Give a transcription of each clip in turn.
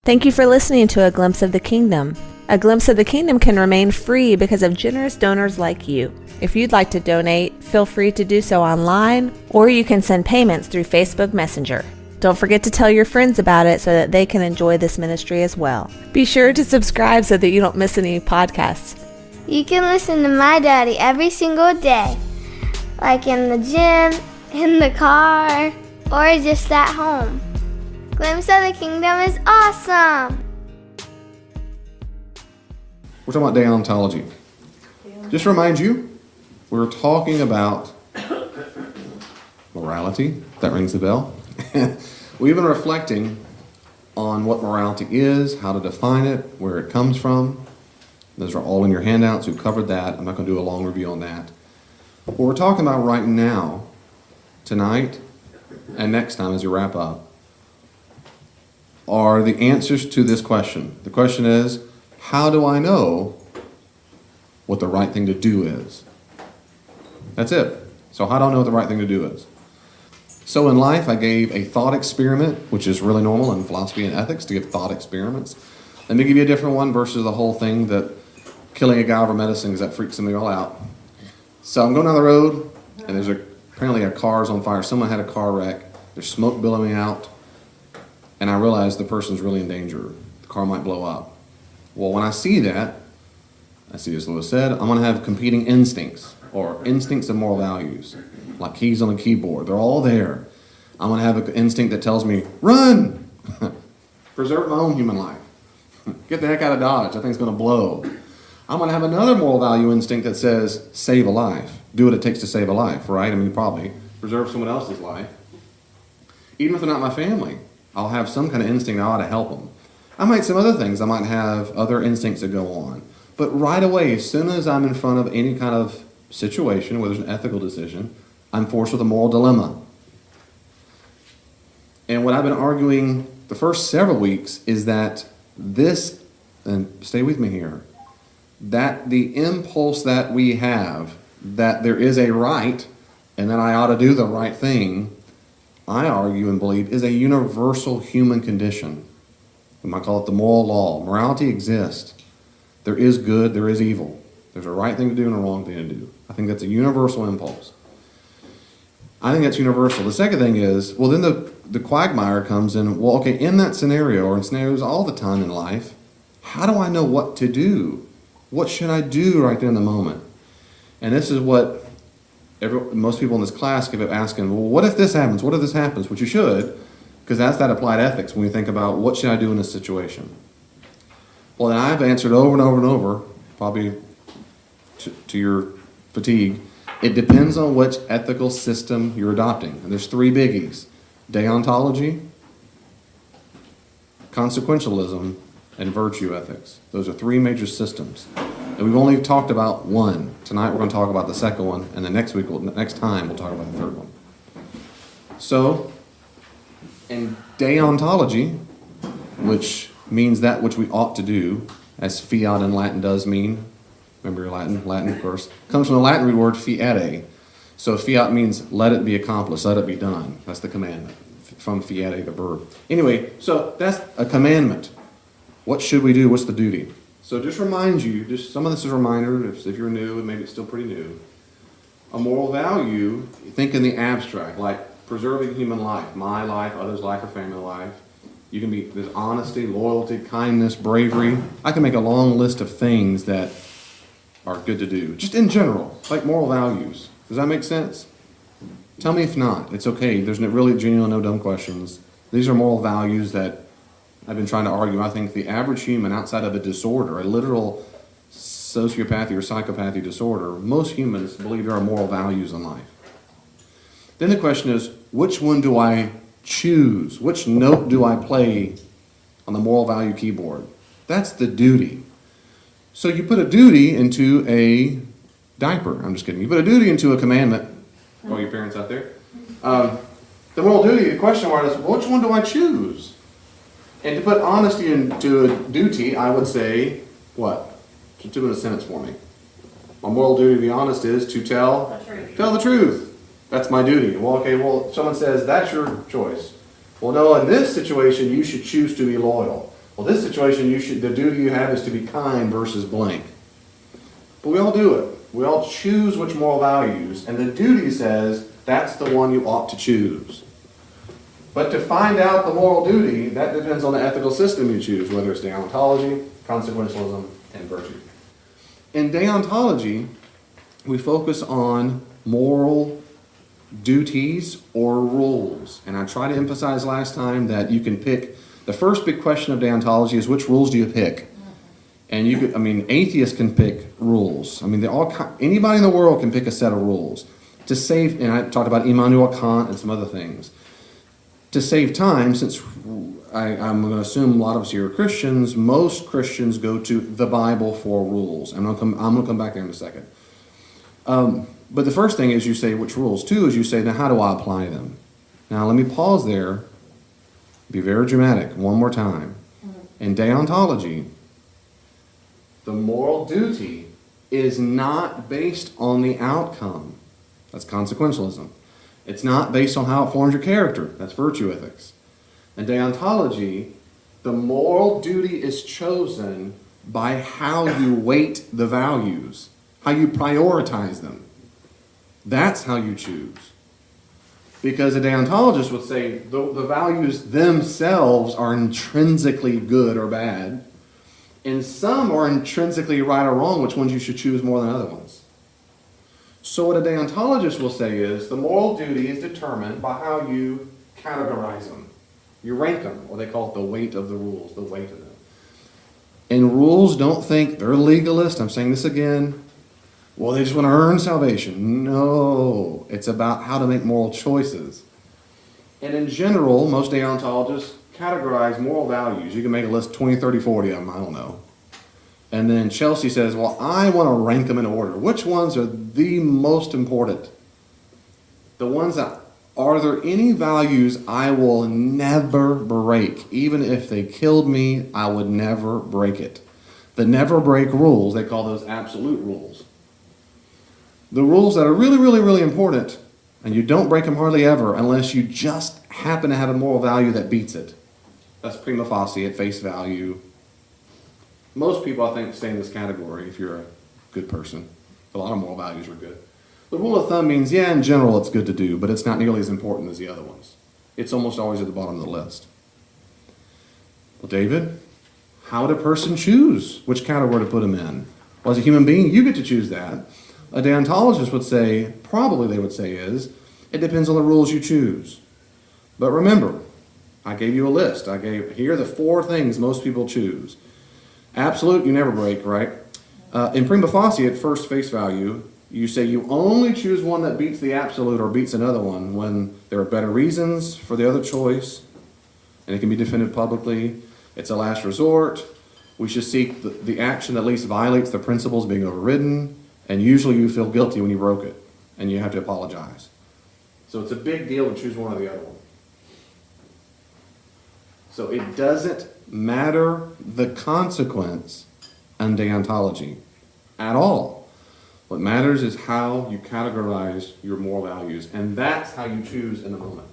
Thank you for listening to A Glimpse of the Kingdom. A Glimpse of the Kingdom can remain free because of generous donors like you. If you'd like to donate, feel free to do so online, or you can send payments through Facebook Messenger. Don't forget to tell your friends about it so that they can enjoy this ministry as well. Be sure to subscribe so that you don't miss any podcasts. You can listen to my daddy every single day, like in the gym, in the car, or just at home. Glimpse of the Kingdom is awesome! We're talking about deontology. Just to remind you, we're talking about morality. That rings the bell. We've been reflecting on what morality is, how to define it, where it comes from. Those are all in your handouts. We've covered that. I'm not going to do a long review on that. What we're talking about right now, tonight, and next time as you wrap up, are the answers to this question. The question is, how do I know what the right thing to do is? That's it. So how do I know what the right thing to do is? So in life, I gave a thought experiment, which is really normal in philosophy and ethics to give thought experiments. Let me give you a different one versus the whole thing that killing a guy over medicine, because that freaks some of y'all out. So I'm going down the road, and there's apparently a car's on fire. Someone had a car wreck. There's smoke billowing out. And I realize the person's really in danger. The car might blow up. Well, when I see that, I see, as Lewis said, I'm going to have competing instincts, or instincts of moral values, like keys on a keyboard. They're all there. I'm going to have an instinct that tells me, run! Preserve my own human life. Get the heck out of Dodge. That thing's going to blow. I'm going to have another moral value instinct that says, save a life. Do what it takes to save a life, right? I mean, probably preserve someone else's life. Even if they're not my family. I'll have some kind of instinct I ought to help them. I might some other things. I might have other instincts that go on. But right away, as soon as I'm in front of any kind of situation where there's an ethical decision, I'm forced with a moral dilemma. And what I've been arguing the first several weeks is that this, and stay with me here, that the impulse that we have, that there is a right, and that I ought to do the right thing, I argue and believe is a universal human condition. We might call it the moral law. Morality exists. There is good, there is evil. There's a right thing to do and a wrong thing to do. I think that's a universal impulse. I think that's universal. The second thing is, well, then the quagmire comes in, well, okay, in that scenario, or in scenarios all the time in life, how do I know what to do? What should I do right there in the moment? And this is what most people in this class keep asking, well, what if this happens? What if this happens? Which you should, because that's that applied ethics when you think about what should I do in this situation. Well, then I've answered over and over and over, probably to your fatigue, it depends on which ethical system you're adopting. And there's three biggies: deontology, consequentialism, and virtue ethics. Those are three major systems. And we've only talked about one. Tonight we're going to talk about the second one, and then next time we'll talk about the third one. So, in deontology, which means that which we ought to do, as fiat in Latin does mean, remember your Latin of course, comes from the Latin root word fiat. So fiat means let it be accomplished, let it be done. That's the commandment, from fiat, the verb. Anyway, so that's a commandment. What should we do? What's the duty? So just remind you, just some of this is a reminder, if you're new, and maybe it's still pretty new. A moral value, think in the abstract, like preserving human life, my life, others' life, or family life. You can be, there's honesty, loyalty, kindness, bravery. I can make a long list of things that are good to do, just in general, like moral values. Does that make sense? Tell me if not. It's okay. There's really genuine, no dumb questions. These are moral values that I've been trying to argue. I think the average human, outside of a disorder, a literal sociopathy or psychopathy disorder, most humans believe there are moral values in life. Then the question is, which one do I choose? Which note do I play on the moral value keyboard? That's the duty. So you put a duty into a diaper. I'm just kidding. You put a duty into a commandment. All your parents out there. The moral duty, the question mark is, which one do I choose? And to put honesty into a duty, I would say, what? Do in a sentence for me. My moral duty, to be honest, is to tell the truth. That's my duty. Well, okay, someone says, that's your choice. Well, no, in this situation, you should choose to be loyal. Well, Well, this situation, the duty you have is to be kind versus blank. But we all do it. We all choose which moral values, and the duty says that's the one you ought to choose. But to find out the moral duty, that depends on the ethical system you choose, whether it's deontology, consequentialism, and virtue. In deontology, we focus on moral duties or rules. And I tried to emphasize last time that you can pick, the first big question of deontology is which rules do you pick? And you could, atheists can pick rules. Anybody in the world can pick a set of rules. To save, and I talked about Immanuel Kant and some other things. To save time, since I'm going to assume a lot of us here are Christians, most Christians go to the Bible for rules. I'm going to come back there in a second. But the first thing is you say which rules. Two is you say, now how do I apply them? Now let me pause there, be very dramatic, one more time. In deontology, the moral duty is not based on the outcome. That's consequentialism. It's not based on how it forms your character. That's virtue ethics. In deontology, the moral duty is chosen by how you weight the values, how you prioritize them. That's how you choose. Because a deontologist would say the values themselves are intrinsically good or bad, and some are intrinsically right or wrong, which ones you should choose more than other ones. So what a deontologist will say is the moral duty is determined by how you categorize them. You rank them, or they call it the weight of the rules, the weight of them. And rules, don't think they're legalist. I'm saying this again. Well, they just want to earn salvation. No, it's about how to make moral choices. And in general, most deontologists categorize moral values. You can make a list 20, 30, 40 of them, I don't know. And then Chelsea says, well, I want to rank them in order. Which ones are the most important? The ones that, are there any values I will never break? Even if they killed me, I would never break it. The never break rules, they call those absolute rules. The rules that are really, really, really important, and you don't break them hardly ever unless you just happen to have a moral value that beats it. That's prima facie, at face value. Most people, I think, stay in this category if you're a good person. A lot of moral values are good. The rule of thumb means, yeah, in general it's good to do, but it's not nearly as important as the other ones. It's almost always at the bottom of the list. Well, David, how would a person choose which category to put them in? Well, as a human being, you get to choose that. A deontologist would say, probably they would say is, it depends on the rules you choose. But remember, I gave you a list. Here are the 4 things most people choose. Absolute, you never break, right? In prima facie, at first face value, you say you only choose one that beats the absolute or beats another one when there are better reasons for the other choice, and it can be defended publicly. It's a last resort. We should seek the action that least violates the principles being overridden, and usually you feel guilty when you broke it, and you have to apologize. So it's a big deal to choose one or the other one. So it doesn't matter the consequence in deontology at all. What matters is how you categorize your moral values, and that's how you choose in the moment.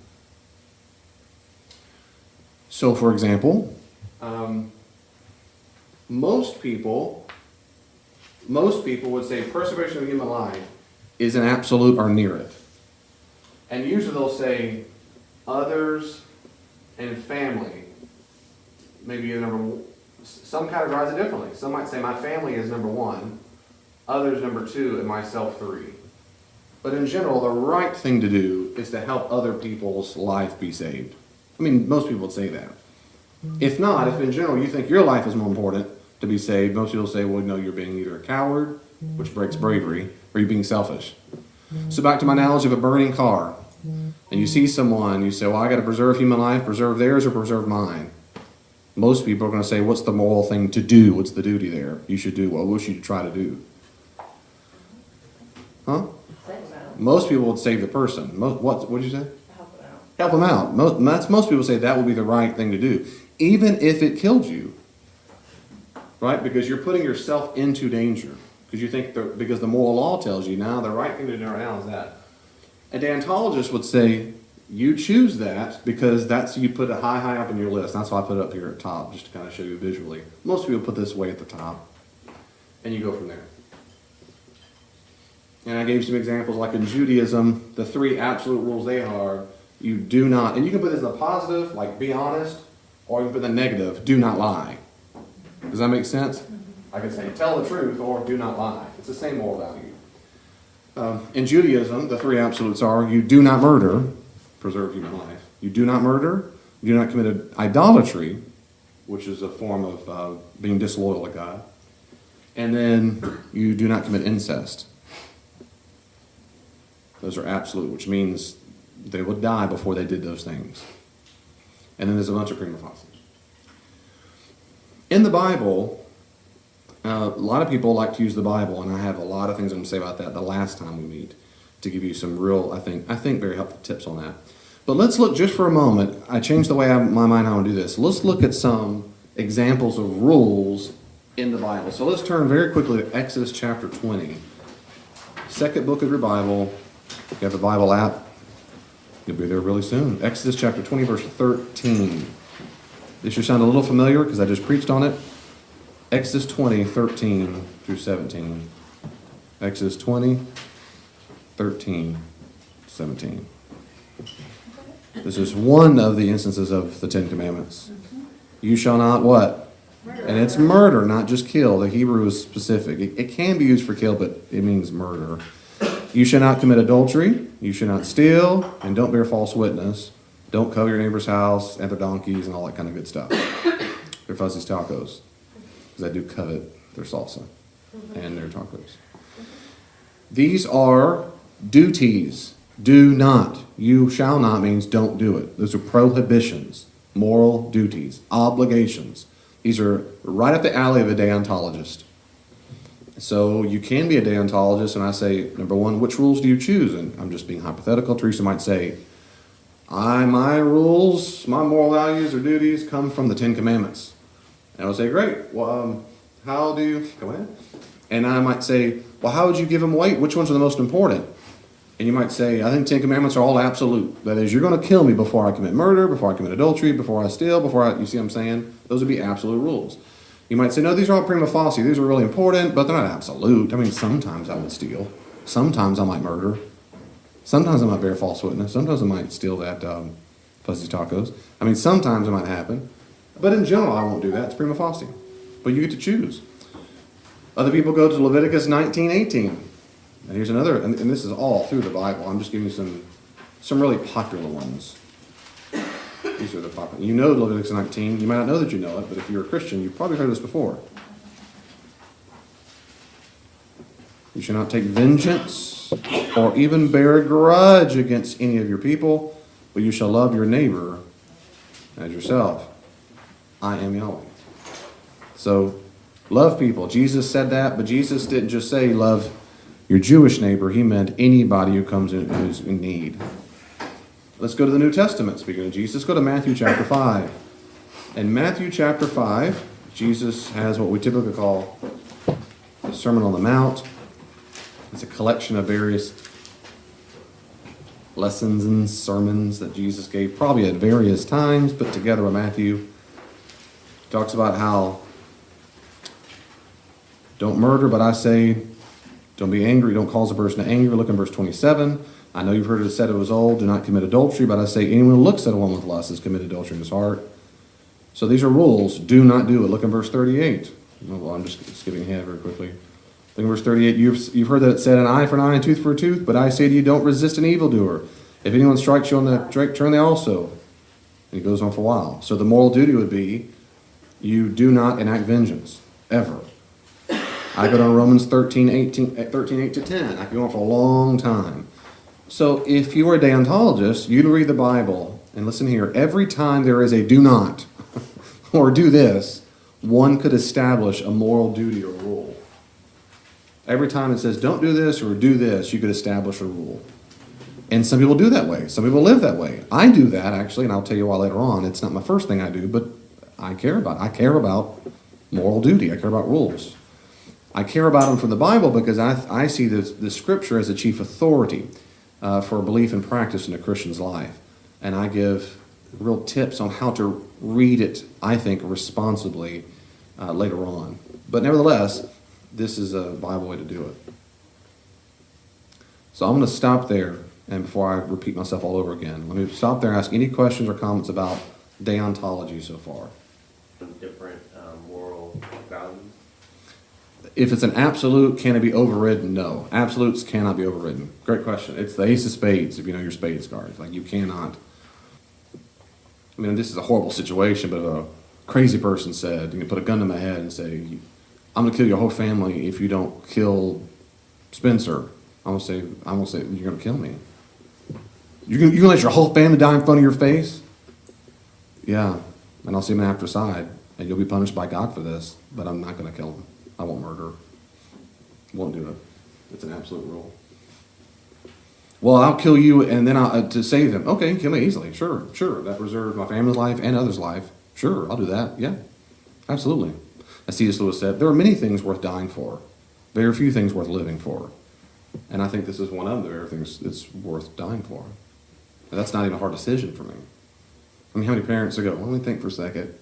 So, for example, most people would say preservation of human life is an absolute or near it. And usually they'll say others and family maybe number one. Some categorize it differently. Some might say my family is number 1, others number 2, and myself 3. But in general, the right thing to do is to help other people's life be saved. Most people would say that. If not, if in general you think your life is more important to be saved, most people say, well, no, you're being either a coward, which breaks bravery, or you're being selfish. So back to my analogy of a burning car. And you see someone, you say, well, I got to preserve human life, preserve theirs or preserve mine. Most people are going to say, what's the moral thing to do? What's the duty there? You should do what we should try to do. Huh? Most people would save the person. What did you say? Help them out. Most people say that would be the right thing to do, even if it killed you. Right? Because you're putting yourself into danger. Because you think because the moral law tells you now the right thing to do right now is that. A deontologist would say You choose that because you put it high up in your list. That's why I put it up here at top, just to kind of show you visually. Most people put this way at the top, and you go from there. And I gave some examples, like in Judaism, the 3 absolute rules they are, you do not, and you can put this in the positive, like be honest, or you can put in the negative, do not lie. Does that make sense? I can say tell the truth or do not lie. It's the same moral value. In Judaism, the 3 absolutes are you do not murder, preserve human life. You do not murder. You do not commit idolatry, which is a form of being disloyal to God. And then you do not commit incest. Those are absolute, which means they would die before they did those things. And then there's a bunch of prima facies. In the Bible, a lot of people like to use the Bible, and I have a lot of things I'm going to say about that the last time we meet to give you some real, I think very helpful tips on that. But let's look just for a moment. I changed the way my mind how I want to do this. Let's look at some examples of rules in the Bible. So let's turn very quickly to Exodus chapter 20. Second book of your Bible. If you have the Bible app, you'll be there really soon. Exodus chapter 20, verse 13. This should sound a little familiar because I just preached on it. Exodus 20, 13 through 17. Exodus 20, 13, 17. This is one of the instances of the 10 Commandments. You shall not what? Murder. And it's murder, not just kill. The Hebrew is specific. It can be used for kill, but it means murder. You shall not commit adultery. You shall not steal. And don't bear false witness. Don't covet your neighbor's house and their donkeys and all that kind of good stuff. Their Fuzzy's tacos. Because I do covet their salsa and their tacos. These are duties. Do not. You shall not means don't do it. Those are prohibitions, moral duties, obligations. These are right up the alley of a deontologist. So you can be a deontologist, and I say, number one, which rules do you choose? And I'm just being hypothetical. Teresa might say, my rules, my moral values or duties come from the 10 Commandments. And I would say, great. Well, how do you, go ahead. And I might say, well, how would you give them weight? Which ones are the most important? And you might say, I think 10 Commandments are all absolute. That is, you're going to kill me before I commit murder, before I commit adultery, before I steal, you see what I'm saying? Those would be absolute rules. You might say, no, these are all prima facie. These are really important, but they're not absolute. I mean, sometimes I would steal. Sometimes I might murder. Sometimes I might bear false witness. Sometimes I might steal that Fuzzy Tacos. I mean, sometimes it might happen. But in general, I won't do that. It's prima facie. But you get to choose. Other people go to Leviticus 19:18. And here's another, and this is all through the Bible. I'm just giving you some really popular ones. These are the popular. You know Leviticus 19. You might not know that you know it, but if you're a Christian, you've probably heard this before. You shall not take vengeance or even bear a grudge against any of your people, but you shall love your neighbor as yourself. I am Yahweh. So, love people. Jesus said that, but Jesus didn't just say love your Jewish neighbor. He meant anybody who comes in who's in need. Let's go to the New Testament. Speaking of Jesus, go to Matthew chapter 5. In Matthew chapter 5, Jesus has what we typically call the Sermon on the Mount. It's a collection of various lessons and sermons that Jesus gave, probably at various times, put together with Matthew. He talks about how don't murder, but I say don't be angry, don't cause a person to anger. Look in verse 27. I know you've heard it said it was old, do not commit adultery, but I say anyone who looks at a woman with lust has committed adultery in his heart. So these are rules. Do not do it. Look in verse 38. Well, I'm just skipping ahead very quickly. Look in verse 38. You've heard that it said an eye for an eye and tooth for a tooth, but I say to you, don't resist an evildoer. If anyone strikes you on the cheek, turn the also. And he goes on for a while. So the moral duty would be you do not enact vengeance, ever. I go down to Romans 13:8 to 10. I can go on for a long time. So if you were a deontologist, you'd read the Bible, and listen here, every time there is a do not, or do this, one could establish a moral duty or rule. Every time it says don't do this or do this, you could establish a rule. And some people do that way. Some people live that way. I do that, actually, and I'll tell you why later on. It's not my first thing I do, but I care about it. I care about moral duty. I care about rules. I care about them from the Bible because I see the Scripture as a chief authority for belief and practice in a Christian's life. And I give real tips on how to read it, I think, responsibly later on. But nevertheless, this is a Bible way to do it. So I'm going to stop there, and before I repeat myself all over again, let me stop there and ask any questions or comments about deontology so far. Different moral values? If it's an absolute, can it be overridden? No. Absolutes cannot be overridden. Great question. It's the ace of spades, if you know your spades cards. Like, you cannot. I mean, this is a horrible situation, but a crazy person said, you can put a gun to my head and say, I'm going to kill your whole family if you don't kill Spencer. I'm going to say, you're going to kill me. You're going to let your whole family die in front of your face? Yeah. And I'll see him after side, and you'll be punished by God for this, but I'm not going to kill him. I won't murder. Won't do it. It's an absolute rule. Well, I'll kill you, and then to save him. Okay, kill me easily. Sure. That preserves my family's life and others' life. Sure, I'll do that. Yeah, absolutely. As C.S. Lewis said, there are many things worth dying for. Very few things worth living for. And I think this is one of the very things that's worth dying for. And that's not even a hard decision for me. I mean, how many parents go, well, let me think for a second.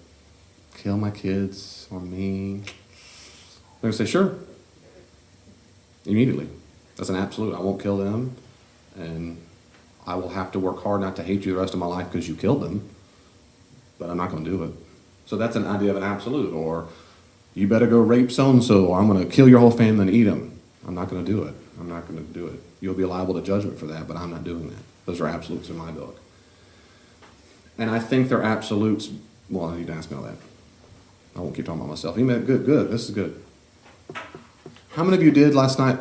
Kill my kids or me? They're going to say, sure. Immediately. That's an absolute. I won't kill them. And I will have to work hard not to hate you the rest of my life because you killed them. But I'm not going to do it. So that's an idea of an absolute. Or you better go rape so-and-so, or I'm going to kill your whole family and eat them. I'm not going to do it. I'm not going to do it. You'll be liable to judgment for that, but I'm not doing that. Those are absolutes in my book. And I think they're absolutes. Well, you didn't ask me all that. I won't keep talking about myself. Good. This is good. How many of you did last time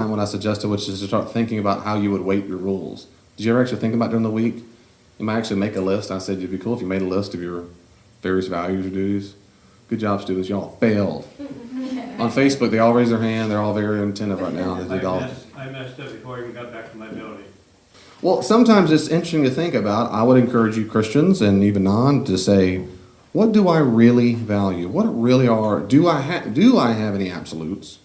what I suggested, which is to start thinking about how you would weight your rules? Did you ever actually think about during the week? You might actually make a list. I said it'd be cool if you made a list of your various values or duties. Good job, students. Y'all failed. On Facebook, they all raise their hand. They're all very attentive right now. I messed up before I even got back to my building. Well, sometimes it's interesting to think about. I would encourage you Christians and even non to say, what do I really value? What really are? Do I have any absolutes?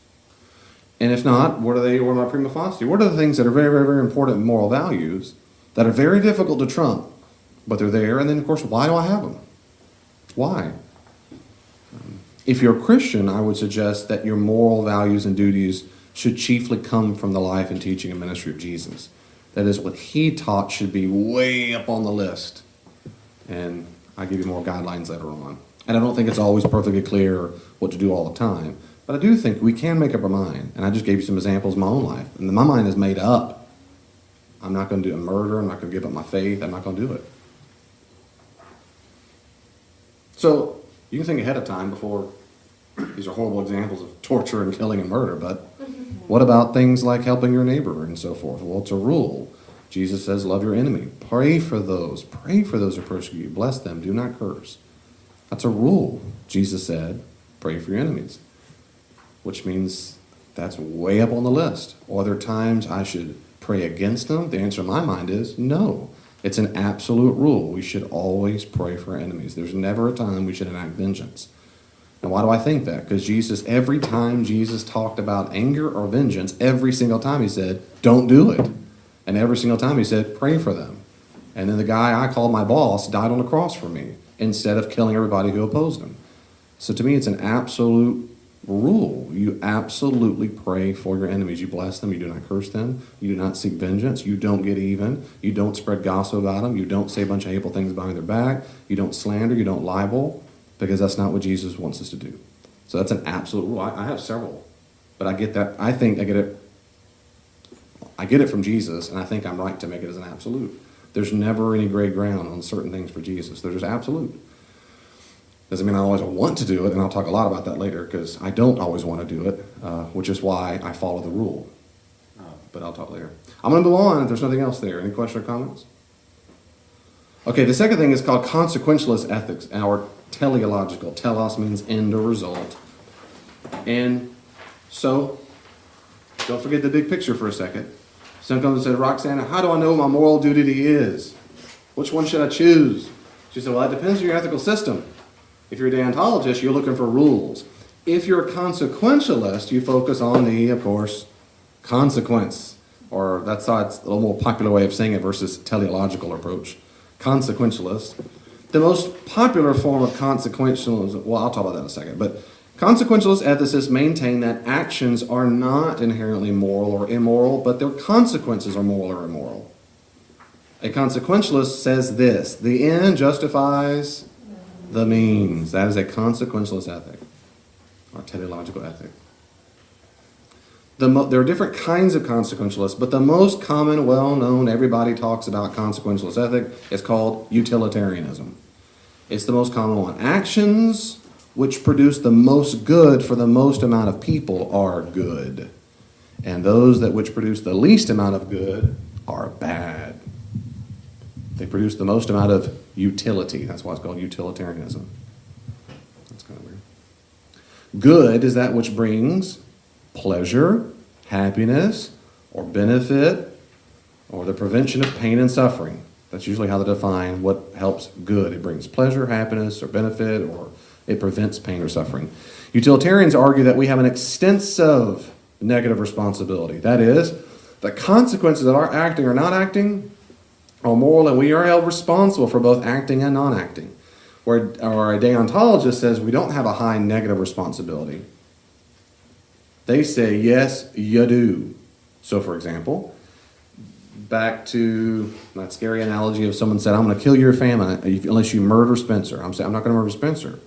And if not, what are they? What are my prima facie? What are the things that are very, very, very important moral values that are very difficult to trump, but they're there? And then, of course, why do I have them? Why? If you're a Christian, I would suggest that your moral values and duties should chiefly come from the life and teaching and ministry of Jesus. That is, what he taught should be way up on the list. And I'll give you more guidelines later on. And I don't think it's always perfectly clear what to do all the time. But I do think we can make up our mind. And I just gave you some examples of my own life. And my mind is made up. I'm not going to do a murder. I'm not going to give up my faith. I'm not going to do it. So you can think ahead of time before. These are horrible examples of torture and killing and murder, but what about things like helping your neighbor and so forth? Well, it's a rule. Jesus says, love your enemy. Pray for those. Pray for those who persecute you. Bless them. Do not curse. That's a rule. Jesus said, pray for your enemies, which means that's way up on the list. Are there times I should pray against them? The answer in my mind is no. It's an absolute rule. We should always pray for our enemies. There's never a time we should enact vengeance. And why do I think that? Because every time Jesus talked about anger or vengeance, every single time he said, don't do it. And every single time he said, pray for them. And then the guy I called my boss died on the cross for me instead of killing everybody who opposed him. So to me, it's an absolute rule. You absolutely pray for your enemies. You bless them. You do not curse them. You do not seek vengeance. You don't get even. You don't spread gossip about them. You don't say a bunch of hateful things behind their back. You don't slander. You don't libel. Because that's not what Jesus wants us to do. So that's an absolute rule. I have several. But I get that. I think I get it from Jesus, and I think I'm right to make it as an absolute. There's never any gray ground on certain things for Jesus. They're just absolute. Doesn't mean I always want to do it, and I'll talk a lot about that later, because I don't always want to do it, which is why I follow the rule. But I'll talk later. I'm going to move on if there's nothing else there. Any questions or comments? Okay, the second thing is called consequentialist ethics, or teleological. Telos means end or result. And so, don't forget the big picture for a second. Someone comes and says, Roxana, how do I know what my moral duty is? Which one should I choose? She said, well, it depends on your ethical system. If you're a deontologist, you're looking for rules. If you're a consequentialist, you focus on the, of course, consequence. Or that's a little more popular way of saying it versus teleological approach. consequentialist. The most popular form of consequentialism, well, I'll talk about that in a second, but consequentialist ethicists maintain that actions are not inherently moral or immoral, but their consequences are moral or immoral. A consequentialist says this: the end justifies the means. That is a consequentialist ethic, or teleological ethic. There are different kinds of consequentialists, but the most common, well-known, everybody talks about consequentialist ethic is called utilitarianism. It's the most common one. Actions which produce the most good for the most amount of people are good, and those that which produce the least amount of good are bad. They produce the most amount of utility. That's why it's called utilitarianism. That's kind of weird. Good is that which brings pleasure, happiness, or benefit, or the prevention of pain and suffering. That's usually how they define what helps good. It brings pleasure, happiness, or benefit, or it prevents pain or suffering. Utilitarians argue that we have an extensive negative responsibility. That is, the consequences of our acting or not acting are moral, and we are held responsible for both acting and non-acting. Where a deontologist says we don't have a high negative responsibility. They say, yes, you do. So, for example, back to that scary analogy of someone said, I'm going to kill your family unless you murder Spencer. I'm saying, I'm not going to murder Spencer.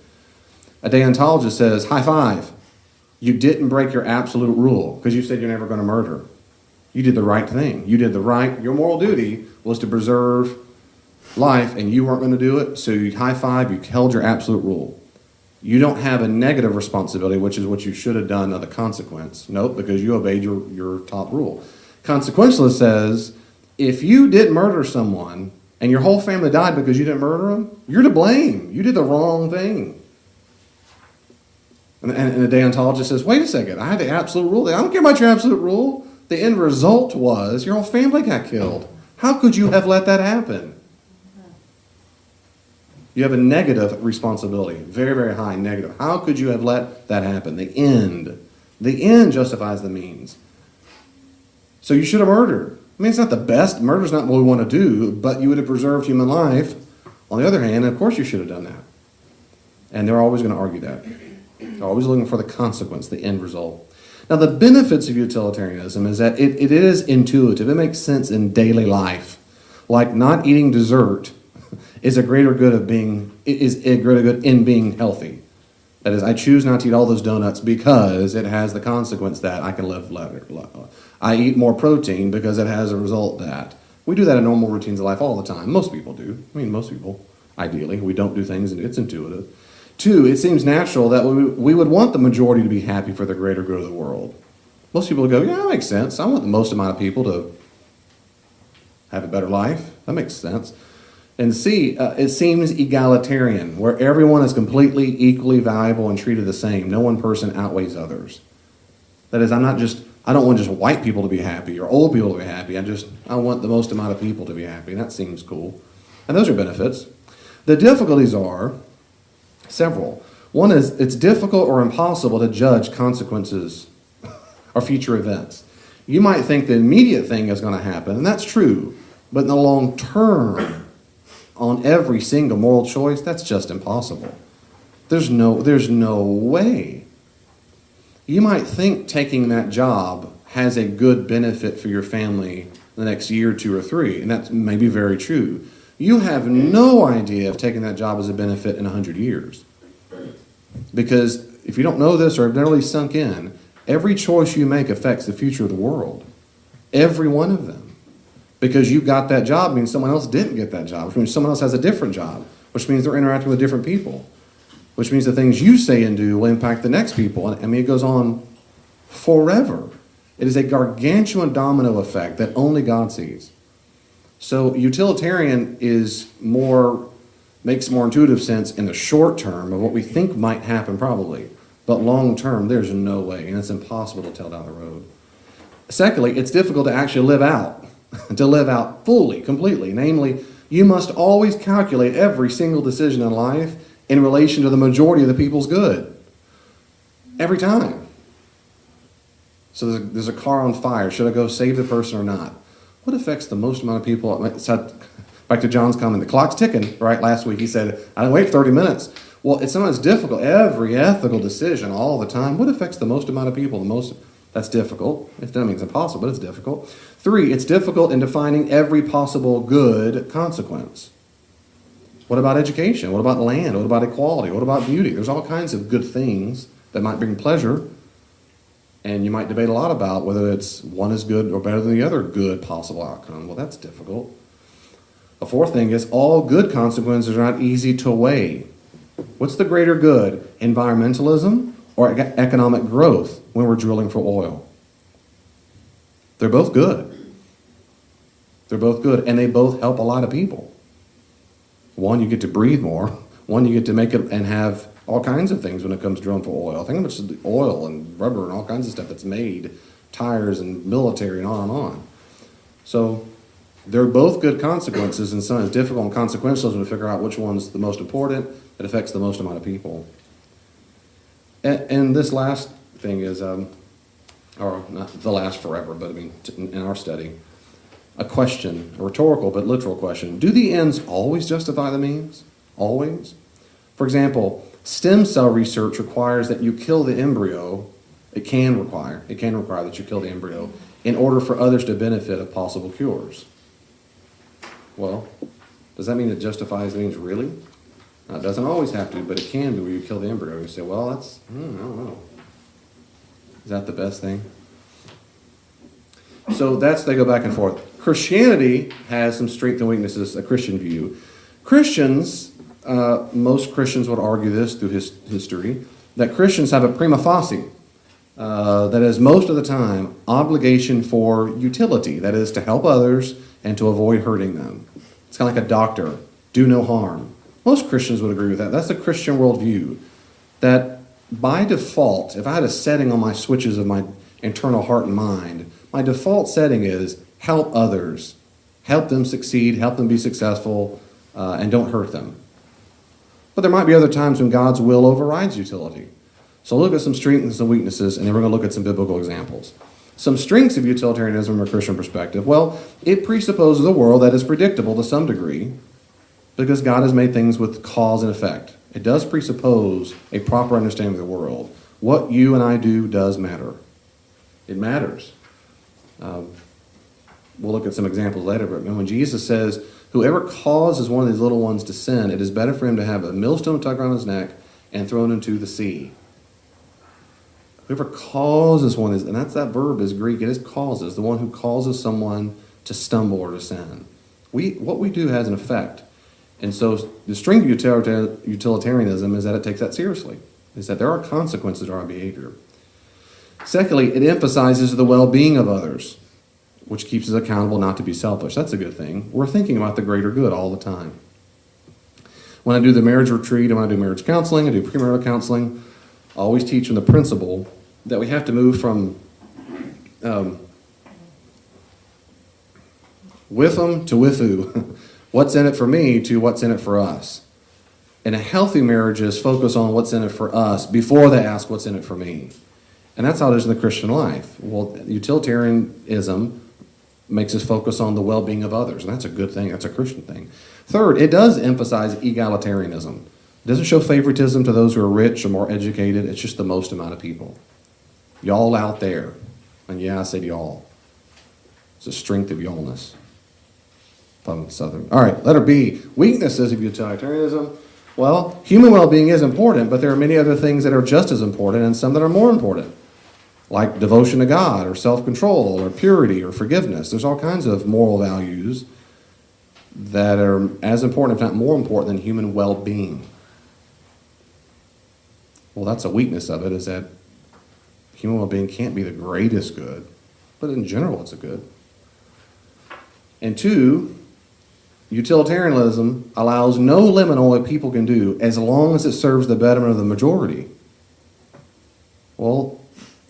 A deontologist says, high five. You didn't break your absolute rule because you said you're never going to murder. You did the right thing. You did the right, your moral duty was to preserve life, and you weren't going to do it, so you high five, you held your absolute rule. You don't have a negative responsibility, which is what you should have done as a consequence. Nope, because you obeyed your top rule. Consequentialist says, if you didn't murder someone and your whole family died because you didn't murder them, you're to blame. You did the wrong thing. And the deontologist says, wait a second, I had the absolute rule. I don't care about your absolute rule. The end result was your whole family got killed. How could you have let that happen? You have a negative responsibility, very, very high negative. How could you have let that happen? The end justifies the means. So you should have murdered. I mean, it's not the best. Murder's not what we want to do, but you would have preserved human life. On the other hand, of course you should have done that. And they're always going to argue that. They're always looking for the consequence, the end result. Now, the benefits of utilitarianism is that it is intuitive. It makes sense in daily life. Like not eating dessert is a greater good in being healthy. That is, I choose not to eat all those donuts because it has the consequence that I can live later. I eat more protein because it has a result that. We do that in normal routines of life all the time. Most people do. I mean, most people, ideally. We don't do things, and it's intuitive. 2, it seems natural that we would want the majority to be happy for the greater good of the world. Most people go, yeah, that makes sense. I want the most amount of people to have a better life. That makes sense. And C, it seems egalitarian, where everyone is completely equally valuable and treated the same. No one person outweighs others. That is, I don't want just white people to be happy or old people to be happy. I want the most amount of people to be happy. And that seems cool. And those are benefits. The difficulties are several. One is it's difficult or impossible to judge consequences or future events. You might think the immediate thing is going to happen, and that's true. But in the long term, on every single moral choice, that's just impossible. There's no way. You might think taking that job has a good benefit for your family the next year, 2 or 3, and that's maybe very true. You have no idea if taking that job is a benefit in 100 years. Because if you don't know this or have never really sunk in, every choice you make affects the future of the world. Every one of them. Because you got that job means someone else didn't get that job, which means someone else has a different job, which means they're interacting with different people, which means the things you say and do will impact the next people. And I mean, it goes on forever. It is a gargantuan domino effect that only God sees. So utilitarian makes more intuitive sense in the short term of what we think might happen probably. But long term, there's no way, and it's impossible to tell down the road. Secondly, it's difficult to actually live out, to live out fully, completely. Namely, you must always calculate every single decision in life in relation to the majority of the people's good. Every time. So there's a car on fire. Should I go save the person or not? What affects the most amount of people? Back to John's comment, the clock's ticking, right? Last week he said, I didn't wait 30 minutes. Well, it's sometimes difficult. Every ethical decision all the time, what affects the most amount of people the most? That's difficult. It doesn't mean it's impossible, but it's difficult. 3, it's difficult in defining every possible good consequence. What about education? What about land? What about equality? What about beauty? There's all kinds of good things that might bring pleasure, and you might debate a lot about whether it's one is good or better than the other good possible outcome. Well, that's difficult. A 4th thing is all good consequences are not easy to weigh. What's the greater good, environmentalism or economic growth when we're drilling for oil? They're both good. They're both good, and they both help a lot of people. One, you get to breathe more. One, you get to make it and have all kinds of things when it comes to drilling for oil. Think how much oil and rubber and all kinds of stuff that's made, tires and military and on and on. So they're both good consequences, and sometimes difficult and consequential to figure out which one's the most important that affects the most amount of people. And this last thing is, or not the last forever, but I mean in our study, a question, a rhetorical but literal question. Do the ends always justify the means? Always? For example, stem cell research requires that you kill the embryo. It can require that you kill the embryo in order for others to benefit of possible cures. Well, does that mean it justifies the means really? Now, it doesn't always have to, but it can be where you kill the embryo. You say, well, that's, I don't know. Is that the best thing? So they go back and forth. Christianity has some strengths and weaknesses, a Christian view. Christians, most Christians would argue this through history, that Christians have a prima facie, that is most of the time obligation for utility, that is to help others and to avoid hurting them. It's kind of like a doctor, do no harm. Most Christians would agree with that. That's the Christian worldview, that by default, if I had a setting on my switches of my internal heart and mind, my default setting is help others, help them succeed, help them be successful, and don't hurt them. But there might be other times when God's will overrides utility. So look at some strengths and some weaknesses, and then we're going to look at some biblical examples. Some strengths of utilitarianism from a Christian perspective. Well, it presupposes a world that is predictable to some degree because God has made things with cause and effect. It does presuppose a proper understanding of the world. What you and I do does matter. It matters. We'll look at some examples later, but when Jesus says, whoever causes one of these little ones to sin, it is better for him to have a millstone tucked around his neck and thrown into the sea. Whoever causes one is, and that verb is Greek, it is causes, the one who causes someone to stumble or to sin. What we do has an effect. And so the strength of utilitarianism is that it takes that seriously, is that there are consequences to our behavior. Secondly, it emphasizes the well-being of others, which keeps us accountable not to be selfish. That's a good thing. We're thinking about the greater good all the time. When I do the marriage retreat, and when I do marriage counseling, I do premarital counseling, I always teach them the principle that we have to move from with them to with who. What's in it for me to what's in it for us. And a healthy marriages focus on what's in it for us before they ask what's in it for me. And that's how it is in the Christian life. Well, utilitarianism makes us focus on the well-being of others, and that's a good thing. That's a Christian thing. Third, it does emphasize egalitarianism. It doesn't show favoritism to those who are rich or more educated. It's just the most amount of people. Y'all out there. And yeah, I said y'all. It's the strength of y'allness. From Southern. All right, letter B, weaknesses of utilitarianism. Well, human well-being is important, but there are many other things that are just as important and some that are more important, like devotion to God or self-control or purity or forgiveness. There's all kinds of moral values that are as important, if not more important, than human well-being. Well, that's a weakness of it, is that human well-being can't be the greatest good, but in general it's a good. And 2, utilitarianism allows no limit on what people can do as long as it serves the betterment of the majority. Well,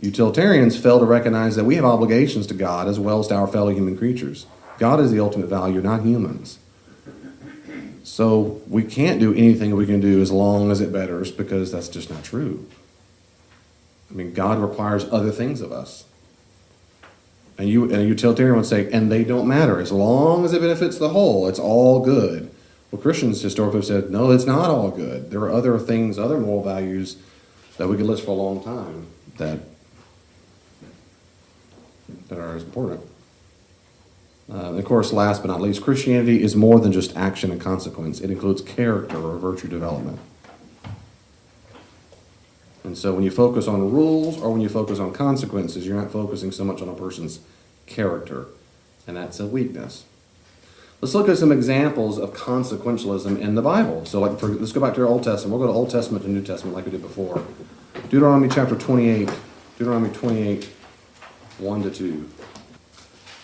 utilitarians fail to recognize that we have obligations to God as well as to our fellow human creatures. God is the ultimate value, not humans. So we can't do anything we can do as long as it betters, because that's just not true. I mean, God requires other things of us. And a utilitarian would say, and they don't matter. As long as it benefits the whole, it's all good. Well, Christians historically have said, no, it's not all good. There are other things, other moral values that we could list for a long time that are as important. Of course, last but not least, Christianity is more than just action and consequence. It includes character or virtue development. And so when you focus on rules or when you focus on consequences, you're not focusing so much on a person's character. And that's a weakness. Let's look at some examples of consequentialism in the Bible. So let's go back to our Old Testament. We'll go to Old Testament to New Testament like we did before. Deuteronomy chapter 28. Deuteronomy 28, 1-2.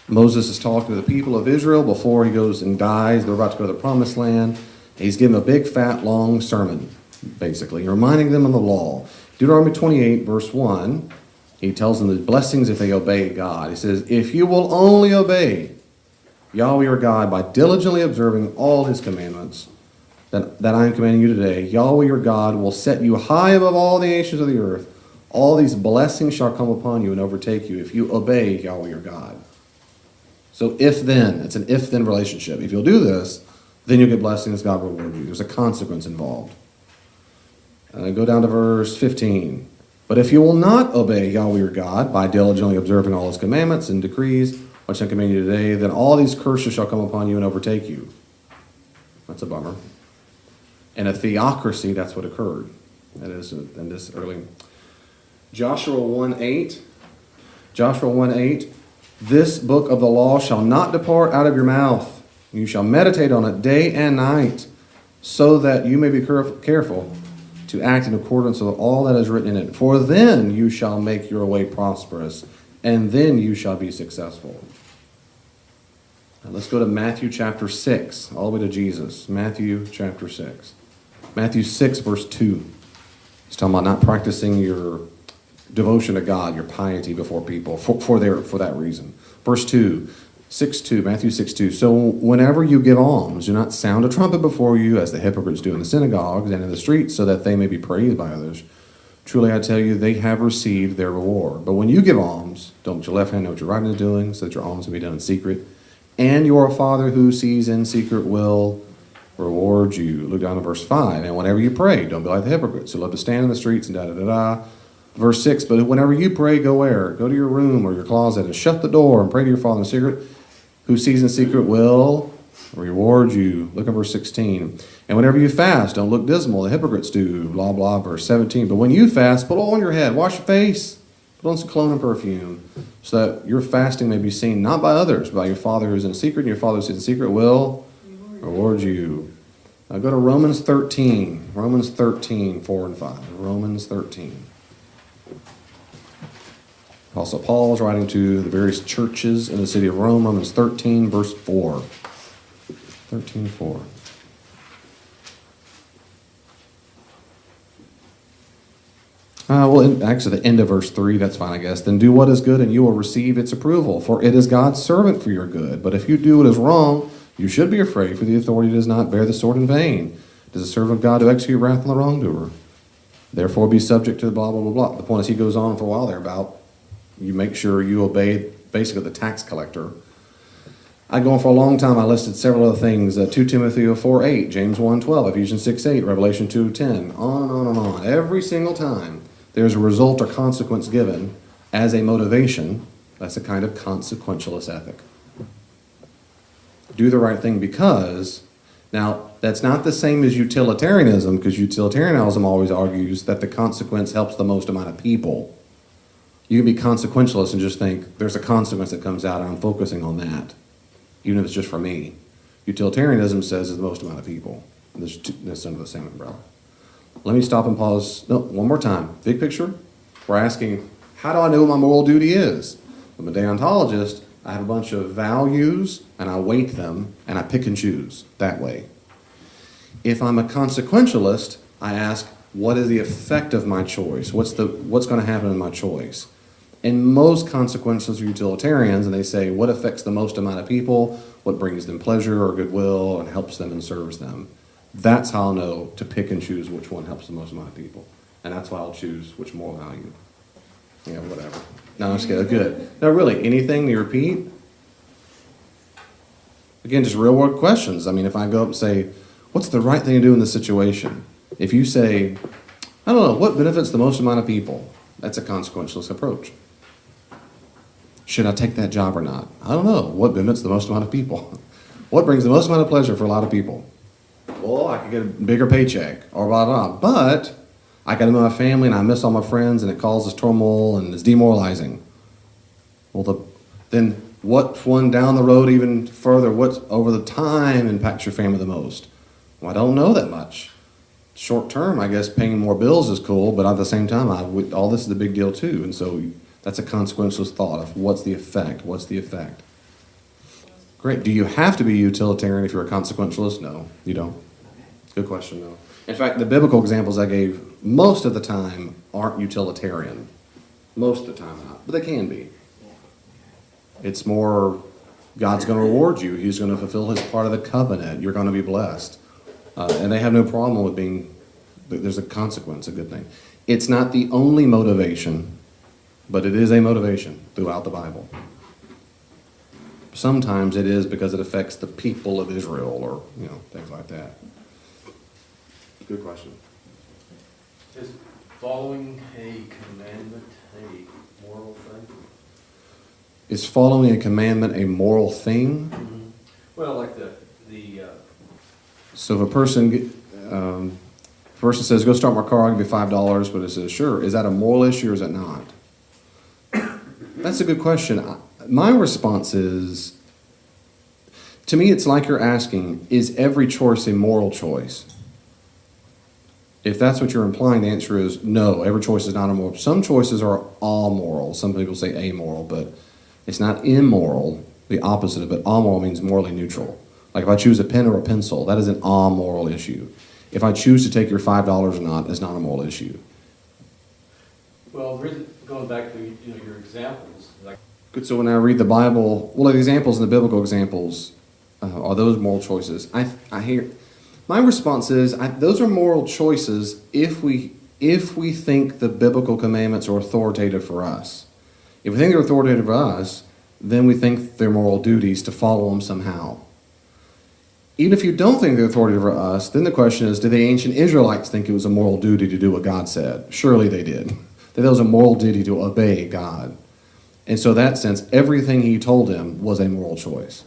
Moses is talking to the people of Israel before he goes and dies. They're about to go to the promised land. He's giving a big, fat, long sermon, basically, reminding them of the law. Deuteronomy 28, verse 1, he tells them the blessings if they obey God. He says, if you will only obey Yahweh your God by diligently observing all his commandments that I am commanding you today, Yahweh your God will set you high above all the nations of the earth. All these blessings shall come upon you and overtake you if you obey Yahweh your God. So if then, it's an if then relationship. If you'll do this, then you'll get blessings, God will reward you. There's a consequence involved. And I go down to verse 15. But if you will not obey Yahweh your God by diligently observing all his commandments and decrees, which I command you today, then all these curses shall come upon you and overtake you. That's a bummer. In a theocracy, that's what occurred. That is in this early. Joshua 1:8. Joshua 1:8. This book of the law shall not depart out of your mouth. You shall meditate on it day and night, so that you may be careful to act in accordance with all that is written in it. For then you shall make your way prosperous, and then you shall be successful. Now let's go to Matthew chapter 6, all the way to Jesus. Matthew chapter 6. Matthew 6, verse 2. He's talking about not practicing your devotion to God, your piety before people, for that reason. Verse 2, 6:2, Matthew 6:2. So whenever you give alms, do not sound a trumpet before you, as the hypocrites do in the synagogues and in the streets, so that they may be praised by others. Truly I tell you, they have received their reward. But when you give alms, don't let your left hand know what your right hand is doing, so that your alms may be done in secret. And your Father who sees in secret will reward you. Look down to verse 5. And whenever you pray, don't be like the hypocrites who love to stand in the streets and da-da-da-da. Verse 6, but whenever you pray, go where? Go to your room or your closet and shut the door and pray to your Father in secret, who sees in secret will reward you. Look at verse 16. And whenever you fast, don't look dismal. The hypocrites do, blah, blah, verse 17. But when you fast, put oil on your head, wash your face, put on some cologne and perfume, so that your fasting may be seen not by others, but by your Father who is in secret, and your Father who is in secret will reward you. Now go to Romans 13. Romans 13, 4 and 5. Romans 13. Apostle Paul is writing to the various churches in the city of Rome. Romans 13, verse 4. 13, 4. Actually, the end of verse 3, that's fine, I guess. Then do what is good, and you will receive its approval, for it is God's servant for your good. But if you do what is wrong, you should be afraid, for the authority does not bear the sword in vain. It is a servant of God to execute wrath on the wrongdoer. Therefore be subject to the blah, blah, blah, blah. The point is, he goes on for a while there about you make sure you obey basically the tax collector. I go on for a long time. I listed several other things. 2 Timothy 4:8, James 1:12, Ephesians 6:8, Revelation 2:10, on and on and on. Every single time there's a result or consequence given as a motivation. That's a kind of consequentialist ethic. Do the right thing because, now that's not the same as utilitarianism, because utilitarianism always argues that the consequence helps the most amount of people. You can be consequentialist and just think there's a consequence that comes out and I'm focusing on that, even if it's just for me. Utilitarianism says it's the most amount of people. That's under the same umbrella. Let me stop and pause. No, one more time. Big picture. We're asking, how do I know what my moral duty is? I'm a deontologist. I have a bunch of values and I weight them and I pick and choose that way. If I'm a consequentialist, I ask, what is the effect of my choice? What's going to happen in my choice? And most consequentialists are utilitarians, and they say, what affects the most amount of people? What brings them pleasure or goodwill and helps them and serves them? That's how I'll know to pick and choose which one helps the most amount of people. And that's why I'll choose which moral value. Yeah, whatever. No, I'm just kidding. Good. No, really, anything you repeat? Again, just real world questions. I mean, if I go up and say, what's the right thing to do in this situation? If you say, I don't know, what benefits the most amount of people? That's a consequentialist approach. Should I take that job or not? I don't know. What benefits the most amount of people? What brings the most amount of pleasure for a lot of people? Well, I could get a bigger paycheck or blah, blah, blah. But I got to know my family and I miss all my friends and it causes turmoil and it's demoralizing. Well, then what one down the road even further, what over the time impacts your family the most? Well, I don't know that much. Short term, I guess paying more bills is cool, but at the same time, all this is a big deal too. And so that's a consequentialist thought of what's the effect? What's the effect? Great. Do you have to be utilitarian if you're a consequentialist? No, you don't. Good question, though. In fact, the biblical examples I gave most of the time aren't utilitarian. Most of the time not, but they can be. It's more, God's going to reward you. He's going to fulfill his part of the covenant. You're going to be blessed. And they have no problem with being, there's a consequence, a good thing. It's not the only motivation, but it is a motivation throughout the Bible. Sometimes it is because it affects the people of Israel or, things like that. Good question. Is following a commandment a moral thing? Is following a commandment a moral thing? Mm-hmm. Well, like the So if a person says, go start my car, I'll give you $5, but it says, sure, is that a moral issue or is it not? That's a good question. My response is, to me, it's like you're asking, is every choice a moral choice? If that's what you're implying, the answer is no, every choice is not immoral. Some choices are amoral. Some people say amoral, but it's not immoral. The opposite of it, amoral means morally neutral. Like if I choose a pen or a pencil, that is an amoral issue. If I choose to take your $5 or not, it's not a moral issue. well, going back to your examples, like Good. So when I read the Bible, well, the examples and the biblical examples are those moral choices. I hear my response is those are moral choices if we think the biblical commandments are authoritative for us. If we think they're authoritative for us, then we think they're moral duties to follow them somehow. Even if you don't think they're authoritative for us, then the question is, did the ancient Israelites think it was a moral duty to do what God said? Surely they did. That it was a moral duty to obey God. And so in that sense, everything he told them was a moral choice.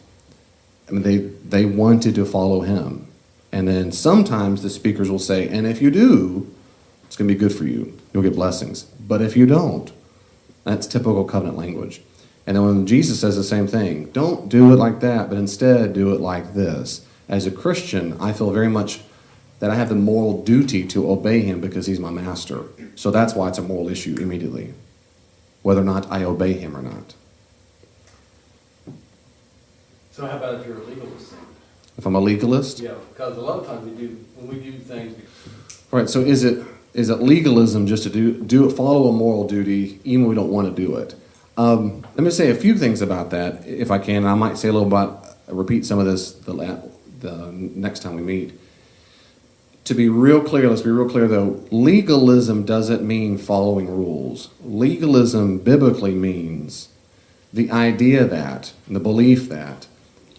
I mean, they wanted to follow him. And then sometimes the speakers will say, and if you do, it's going to be good for you. You'll get blessings. But if you don't, that's typical covenant language. And then when Jesus says the same thing, don't do it like that, but instead do it like this. As a Christian, I feel very much that I have the moral duty to obey him because he's my master. So that's why it's a moral issue immediately, whether or not I obey him or not. so how about if you're a legalist? If I'm a legalist? Yeah, because a lot of times when we do things. Right, so is it legalism just to follow a moral duty even when we don't want to do it? Let me say a few things about that, if I can. I might say a little about, repeat some of this the next time we meet. To be real clear, let's be real clear though, legalism doesn't mean following rules. Legalism biblically means the idea that, the belief that,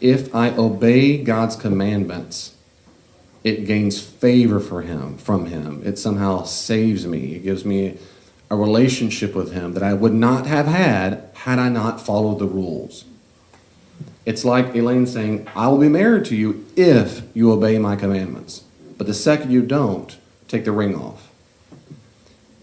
if I obey God's commandments, it gains favor from him. It somehow saves me. It gives me a relationship with him that I would not have had I not followed the rules. It's like Elaine saying, I will be married to you if you obey my commandments. But the second you don't, take the ring off.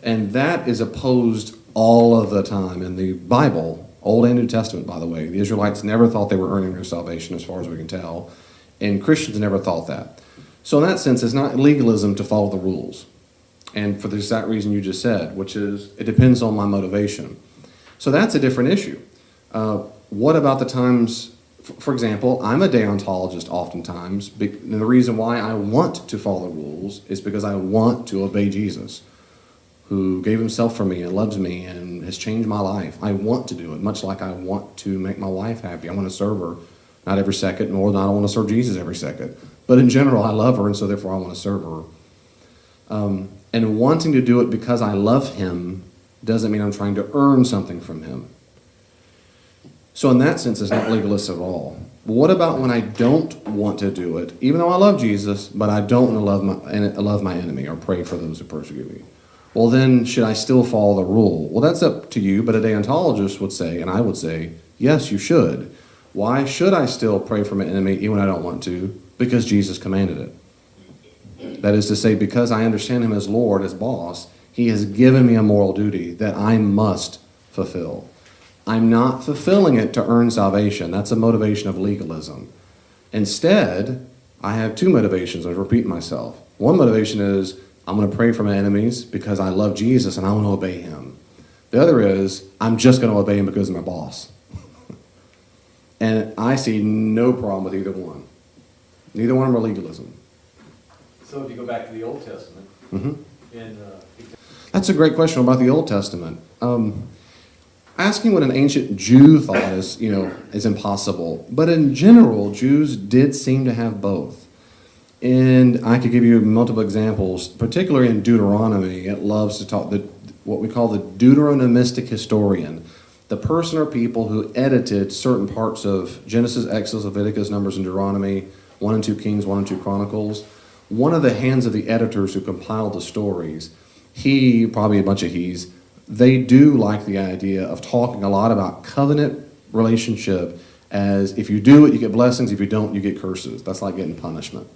And that is opposed all of the time in the Bible, Old and New Testament, by the way. The Israelites never thought they were earning their salvation, as far as we can tell. And Christians never thought that. So in that sense, it's not legalism to follow the rules. And for the exact reason you just said, which is it depends on my motivation. So that's a different issue. What about the times, for example, I'm a deontologist oftentimes, and the reason why I want to follow the rules is because I want to obey Jesus, who gave himself for me and loves me and has changed my life. I want to do it, much like I want to make my wife happy. I want to serve her, not every second, nor do I want to serve Jesus every second. But in general, I love her, and so therefore I want to serve her. And wanting to do it because I love him doesn't mean I'm trying to earn something from him. So in that sense, it's not legalist at all. But what about when I don't want to do it, even though I love Jesus, but I don't want to love my enemy or pray for those who persecute me? Well, then, should I still follow the rule? Well, that's up to you, but a deontologist would say, and I would say, yes, you should. Why should I still pray for my enemy even when I don't want to? Because Jesus commanded it. That is to say, because I understand him as Lord, as boss, he has given me a moral duty that I must fulfill. I'm not fulfilling it to earn salvation. That's a motivation of legalism. Instead, I have two motivations. I repeat myself. One motivation is I'm going to pray for my enemies because I love Jesus and I want to obey him. The other is I'm just going to obey him because of my boss. And I see no problem with either one. Neither one are legalism. So if you go back to the Old Testament, and That's a great question about the Old Testament. Asking what an ancient Jew thought is impossible. But in general, Jews did seem to have both. And I could give you multiple examples, particularly in Deuteronomy. It loves to talk, what we call the Deuteronomistic historian, the person or people who edited certain parts of Genesis, Exodus, Leviticus, Numbers, and Deuteronomy, 1 and 2 Kings, 1 and 2 Chronicles. One of the hands of the editors who compiled the stories, probably a bunch of he's, they do like the idea of talking a lot about covenant relationship as if you do it, you get blessings. If you don't, you get curses. That's like getting punishment.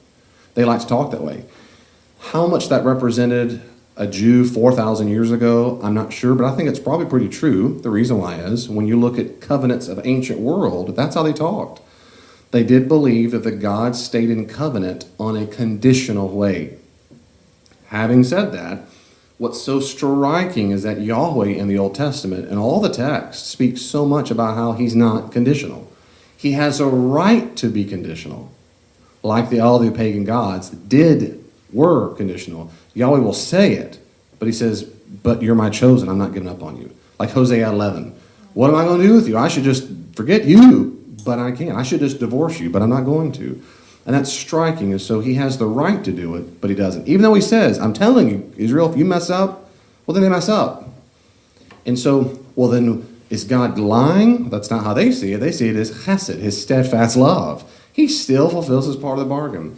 They like to talk that way. How much that represented a Jew 4,000 years ago, I'm not sure, but I think it's probably pretty true. The reason why is when you look at covenants of ancient world, that's how they talked. They did believe that the gods stayed in covenant on a conditional way. Having said that, what's so striking is that Yahweh in the Old Testament and all the texts speak so much about how he's not conditional. He has a right to be conditional. Like all the pagan gods were conditional. Yahweh will say it, but he says, but you're my chosen, I'm not giving up on you. Like Hosea 11. What am I going to do with you? I should just forget you, but I can't. I should just divorce you, but I'm not going to. And that's striking. And so he has the right to do it, but he doesn't. Even though he says, I'm telling you, Israel, if you mess up, well, then they mess up. And so, well, then is God lying? That's not how they see it. They see it as chesed, his steadfast love. He still fulfills his part of the bargain.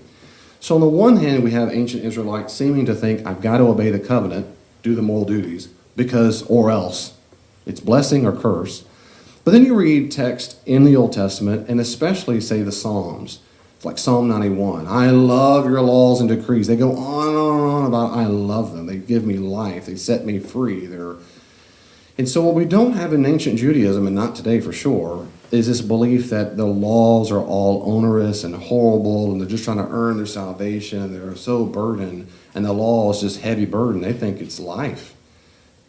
So on the one hand, we have ancient Israelites seeming to think, I've got to obey the covenant, do the moral duties, because or else. It's blessing or curse. But then you read text in the Old Testament, and especially, say, the Psalms. It's like Psalm 91. I love your laws and decrees. They go on and on and on about I love them. They give me life. They set me free. And so what we don't have in ancient Judaism, and not today for sure, is this belief that the laws are all onerous and horrible, and they're just trying to earn their salvation, and they're so burdened, and the law is just heavy burden. They think it's life.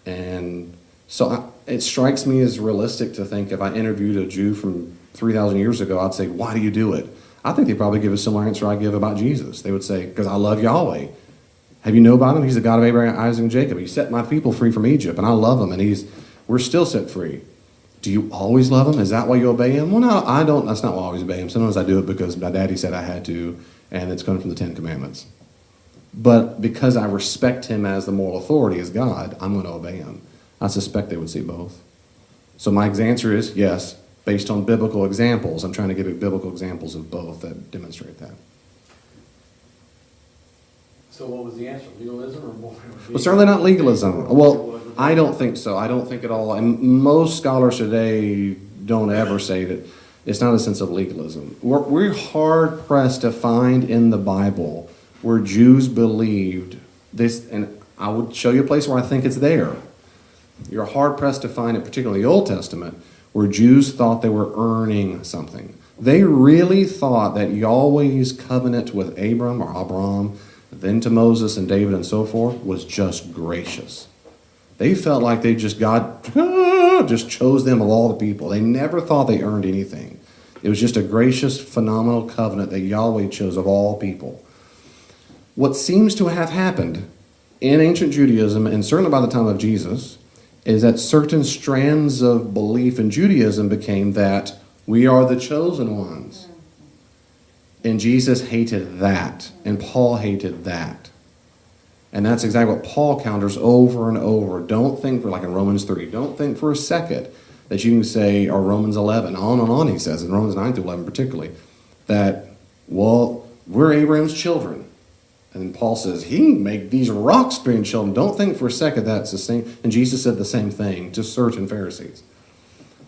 And so it strikes me as realistic to think if I interviewed a Jew from 3,000 years ago, I'd say, why do you do it? I think they'd probably give a similar answer I give about Jesus. They would say, because I love Yahweh. Have you know about him? He's the God of Abraham, Isaac, and Jacob. He set my people free from Egypt, and I love him, and we're still set free. Do you always love him? Is that why you obey him? Well, no, I don't. That's not why I always obey him. Sometimes I do it because my daddy said I had to, and it's coming from the Ten Commandments. But because I respect him as the moral authority, as God, I'm going to obey him. I suspect they would see both. So my answer is yes, based on biblical examples. I'm trying to give you biblical examples of both that demonstrate that. so what was the answer? Legalism or more? Well, certainly not legalism. Well, I don't think so. I don't think at all. And most scholars today don't ever say that it's not a sense of legalism. We're hard pressed to find in the Bible where Jews believed this, and I would show you a place where I think it's there. You're hard pressed to find it, particularly in the Old Testament, where Jews thought they were earning something. They really thought that Yahweh's covenant with Abram, then to Moses and David and so forth, was just gracious. They felt like God just chose them of all the people. They never thought they earned anything. It was just a gracious, phenomenal covenant that Yahweh chose of all people. What seems to have happened in ancient Judaism, and certainly by the time of Jesus, is that certain strands of belief in Judaism became that we are the chosen ones. And Jesus hated that, and Paul hated that. And that's exactly what Paul counters over and over. Don't think for, like in Romans 3, don't think for a second that you can say, or Romans 11, on and on he says, in Romans 9 through 11 particularly, that, well, we're Abraham's children. And Paul says, he can make these rocks being children. Don't think for a second that's the same. And Jesus said the same thing to certain Pharisees.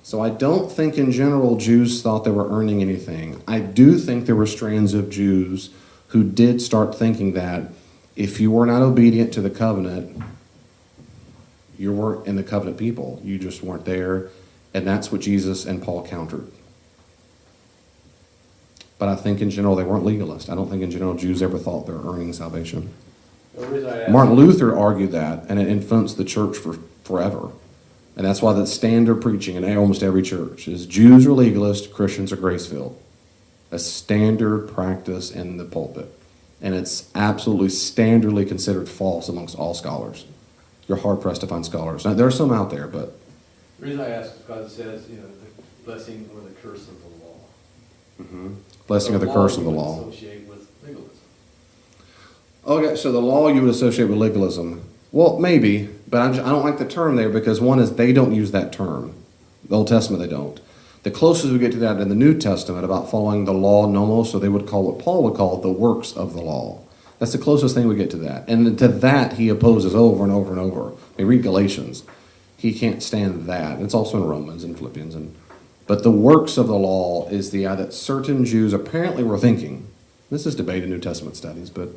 So I don't think in general Jews thought they were earning anything. I do think there were strands of Jews who did start thinking that if you were not obedient to the covenant, you weren't in the covenant people. You just weren't there. And that's what Jesus and Paul countered. But I think in general they weren't legalists. I don't think in general Jews ever thought they were earning salvation. The reason I asked- Martin Luther argued that, and it influenced the church for forever. And that's why the standard preaching in almost every church is Jews are legalists, Christians are grace-filled. A standard practice in the pulpit. And it's absolutely standardly considered false amongst all scholars. You're hard-pressed to find scholars. Now, there are some out there, but... The reason I ask is because it says, the blessing or the curse of the law. Blessing of the curse of the you would law. associate with legalism. Okay, so the law you would associate with legalism. Well, maybe, but I don't like the term there because one is they don't use that term. The Old Testament, they don't. The closest we get to that in the New Testament about following the law nomos, so they would call what Paul would call the works of the law. That's the closest thing we get to that. And to that he opposes over and over and over. I mean, read Galatians. He can't stand that. It's also in Romans and Philippians. But the works of the law is the that certain Jews apparently were thinking. This is debated in New Testament studies, but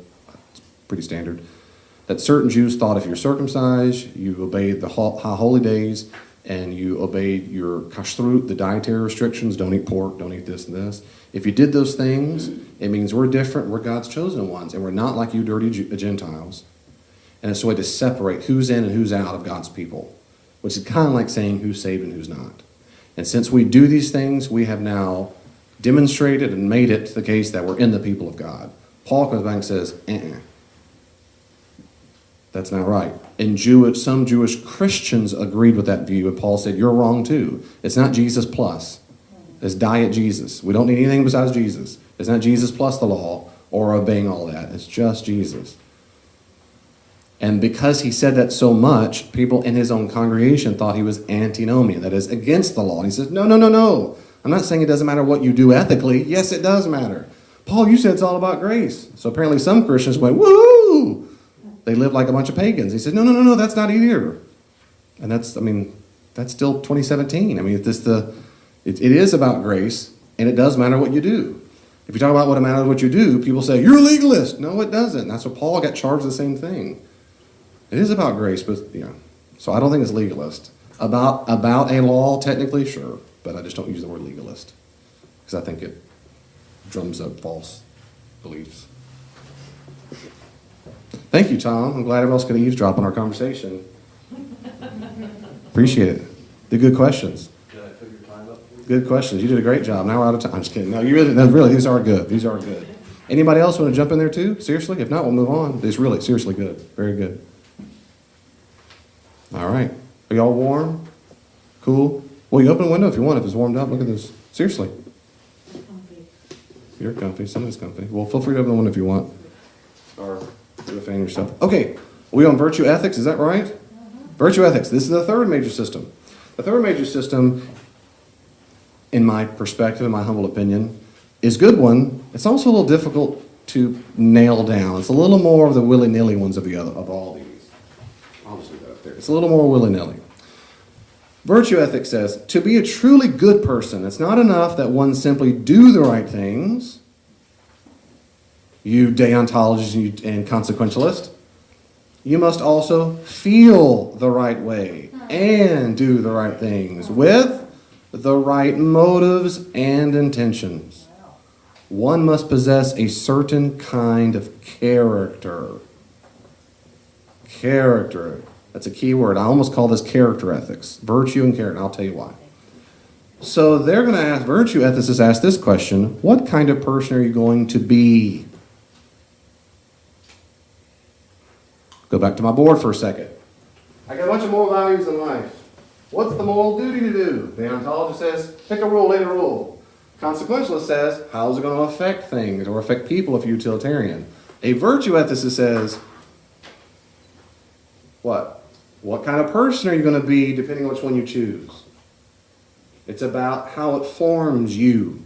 it's pretty standard. That certain Jews thought if you're circumcised, you obeyed the high holy days, and you obeyed your kashrut, the dietary restrictions, don't eat pork, don't eat this and this. If you did those things, it means we're different, we're God's chosen ones, and we're not like you dirty Gentiles. And it's a way to separate who's in and who's out of God's people, which is kind of like saying who's saved and who's not. And since we do these things, we have now demonstrated and made it the case that we're in the people of God. Paul comes back and says, that's not right. And some Jewish Christians agreed with that view, and Paul said, you're wrong too. It's not Jesus plus. It's diet Jesus. We don't need anything besides Jesus. It's not Jesus plus the law or obeying all that. It's just Jesus. And because he said that so much, people in his own congregation thought he was antinomian, that is, against the law. And he said, no. I'm not saying it doesn't matter what you do ethically. Yes, it does matter. Paul, you said it's all about grace. So apparently some Christians went, woohoo! They lived like a bunch of pagans. He said, no, that's not either. And that's still 2017. It is about grace, and it does matter what you do. If you talk about what it matters what you do, people say, you're a legalist. No, it doesn't. That's what Paul got charged with the same thing. It is about grace, but, so I don't think it's legalist. About a law, technically, sure, but I just don't use the word legalist because I think it drums up false beliefs. Thank you, Tom. I'm glad everyone else could eavesdrop on our conversation. Appreciate it. The good questions. Did I fill your time up for you? Good questions. You did a great job. Now we're out of time. I'm just kidding. No, really, these are good. These are good. Anybody else want to jump in there too? Seriously? If not, we'll move on. It's really, seriously good. Very good. All right. Are y'all warm? Cool? Well, you open a window if you want. If it's warmed up, look at this. Seriously. You're comfy. Somebody's comfy. Well, feel free to open the window if you want. Or do a fan yourself. Okay. Are we on virtue ethics? Is that right? Virtue ethics. This is the third major system. The third major system, in my perspective, in my humble opinion, is a good one. It's also a little difficult to nail down. It's a little more of the willy-nilly ones of all these. I'll just leave that up there. It's a little more willy-nilly. Virtue ethics says, to be a truly good person, it's not enough that one simply do the right things. You deontologists and consequentialists, you must also feel the right way and do the right things with the right motives and intentions. One must possess a certain kind of character. Character. That's a key word. I almost call this character ethics. Virtue and character. I'll tell you why. So they're going to ask, virtue ethicists ask this question, what kind of person are you going to be? Go back to my board for a second. I got a bunch of moral values in life. What's the moral duty to do? The ontologist says, pick a rule, lay a rule. Consequentialist says, how is it going to affect things or affect people if you're utilitarian? A virtue ethicist says, what? What kind of person are you going to be depending on which one you choose? It's about how it forms you.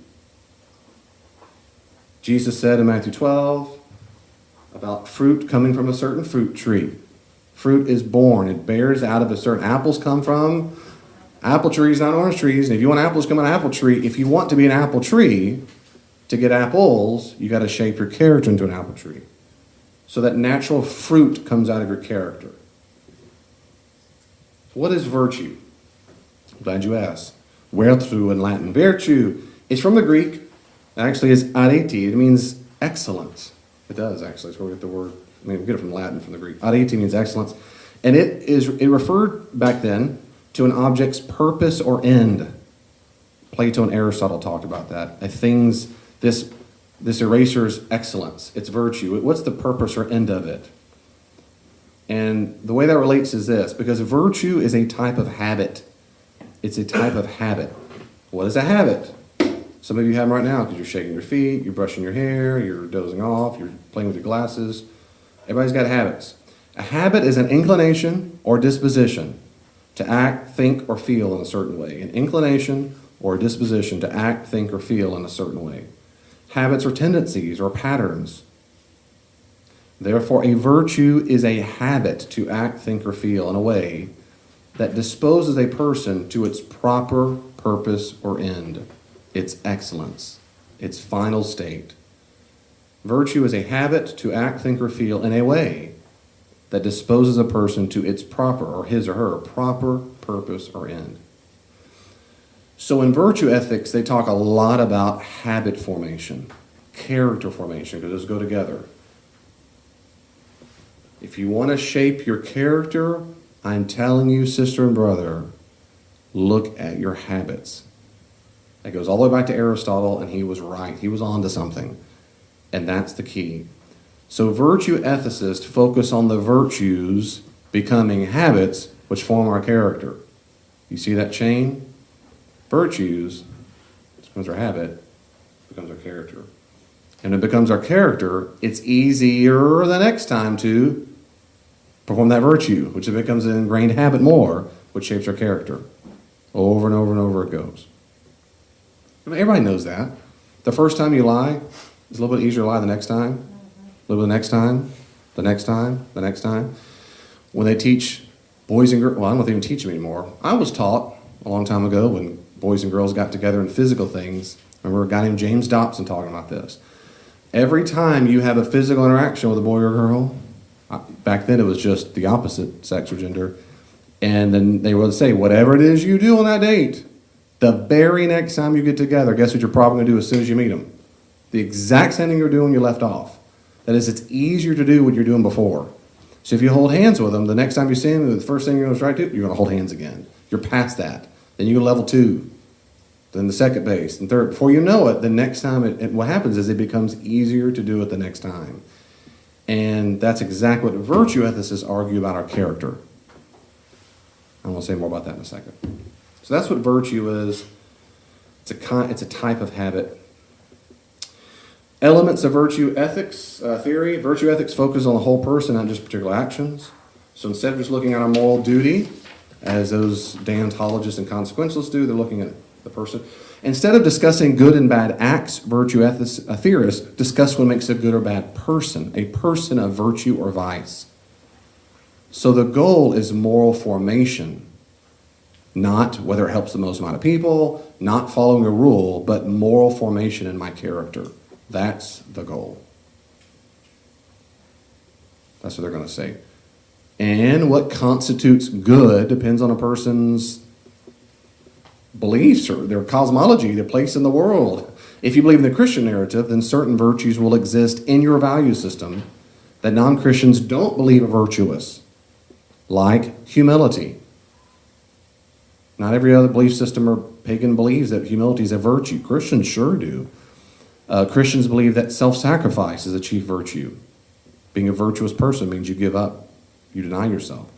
Jesus said in Matthew 12 about fruit coming from a certain fruit tree. Fruit is born. It bears out of a certain... Apples come from apple trees, not orange trees. And if you want apples, come on an apple tree. If you want to be an apple tree, to get apples, you got to shape your character into an apple tree. So that natural fruit comes out of your character. What is virtue? I'm glad you asked. Virtu in Latin. Virtue is from the Greek. Actually, it's arete. It means excellence. It does, actually. It's where we get the word. I mean, we get it from Latin, from the Greek. Arete means excellence. And it referred back then to an object's purpose or end. Plato and Aristotle talked about that. This eraser's excellence, its virtue. What's the purpose or end of it? And the way that relates is this, because virtue is a type of habit. It's a type of habit. What is a habit? Some of you have them right now because you're shaking your feet, you're brushing your hair, you're dozing off, you're playing with your glasses. Everybody's got habits. A habit is an inclination or disposition to act, think, or feel in a certain way. An inclination or a disposition to act, think, or feel in a certain way. Habits are tendencies or patterns. Therefore, a virtue is a habit to act, think, or feel in a way that disposes a person to its proper purpose or end, its excellence, its final state. Virtue is a habit to act, think, or feel in a way that disposes a person to its proper, or his or her proper purpose or end. So in virtue ethics, they talk a lot about habit formation, character formation, because those go together. If you want to shape your character, I'm telling you, sister and brother, look at your habits. That goes all the way back to Aristotle, and he was right. He was on to something. And that's the key. So virtue ethicists focus on the virtues becoming habits which form our character. You see that chain? Virtues becomes our habit, becomes our character. And it becomes our character, it's easier the next time to perform that virtue, which it becomes an ingrained habit more, which shapes our character. Over and over and over it goes. I mean, everybody knows that. The first time you lie, it's a little bit easier to lie the next time. A little bit the next time, the next time, the next time. When they teach boys and girls, well, I don't know if they even teach them anymore. I was taught a long time ago when boys and girls got together in physical things. I remember a guy named James Dobson talking about this. Every time you have a physical interaction with a boy or girl, back then it was just the opposite sex or gender, and then they would say, whatever it is you do on that date, the very next time you get together, guess what you're probably going to do as soon as you meet them? The exact same thing you're doing when you left off. That is, it's easier to do what you're doing before. So if you hold hands with them, the next time you see them, the first thing you're going to try to do, you're going to hold hands again. You're past that. Then you go to level 2. Then the second base, and third. Before you know it, the next time, what happens is it becomes easier to do it the next time. And that's exactly what virtue ethicists argue about our character. I want to say more about that in a second. So that's what virtue is. It's a type of habit. Elements of virtue ethics theory. Virtue ethics focus on the whole person, not just particular actions. So instead of just looking at our moral duty, as those deontologists and consequentialists do, they're looking at the person. Instead of discussing good and bad acts, virtue theorists discuss what makes a good or bad person, a person of virtue or vice. So the goal is moral formation, not whether it helps the most amount of people, not following a rule, but moral formation in my character. That's the goal. That's what they're going to say. And what constitutes good depends on a person's beliefs or their cosmology, their place in the world. If you believe in the Christian narrative, then certain virtues will exist in your value system that non-Christians don't believe are virtuous, like humility. Not every other belief system or pagan believes that humility is a virtue. Christians sure do. Christians believe that self-sacrifice is a chief virtue. Being a virtuous person means you give up, you deny yourself.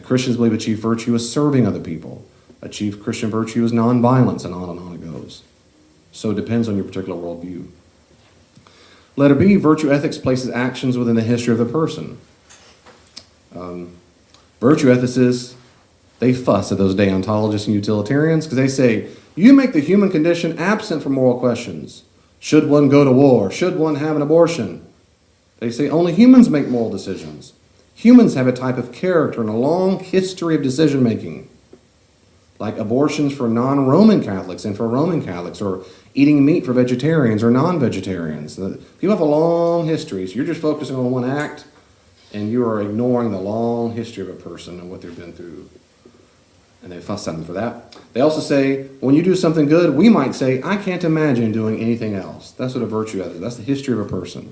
Christians believe a chief virtue is serving other people. A chief Christian virtue is nonviolence, and on it goes. So it depends on your particular worldview. Letter B, virtue ethics places actions within the history of the person. Virtue ethicists, they fuss at those deontologists and utilitarians because they say, you make the human condition absent from moral questions. Should one go to war? Should one have an abortion? They say only humans make moral decisions. Humans have a type of character and a long history of decision making, like abortions for non-Roman Catholics and for Roman Catholics, or eating meat for vegetarians or non-vegetarians. People have a long history, so you're just focusing on one act, and you are ignoring the long history of a person and what they've been through. And they fuss at them for that. They also say, when you do something good, we might say, I can't imagine doing anything else. That's what a virtue is. That's the history of a person.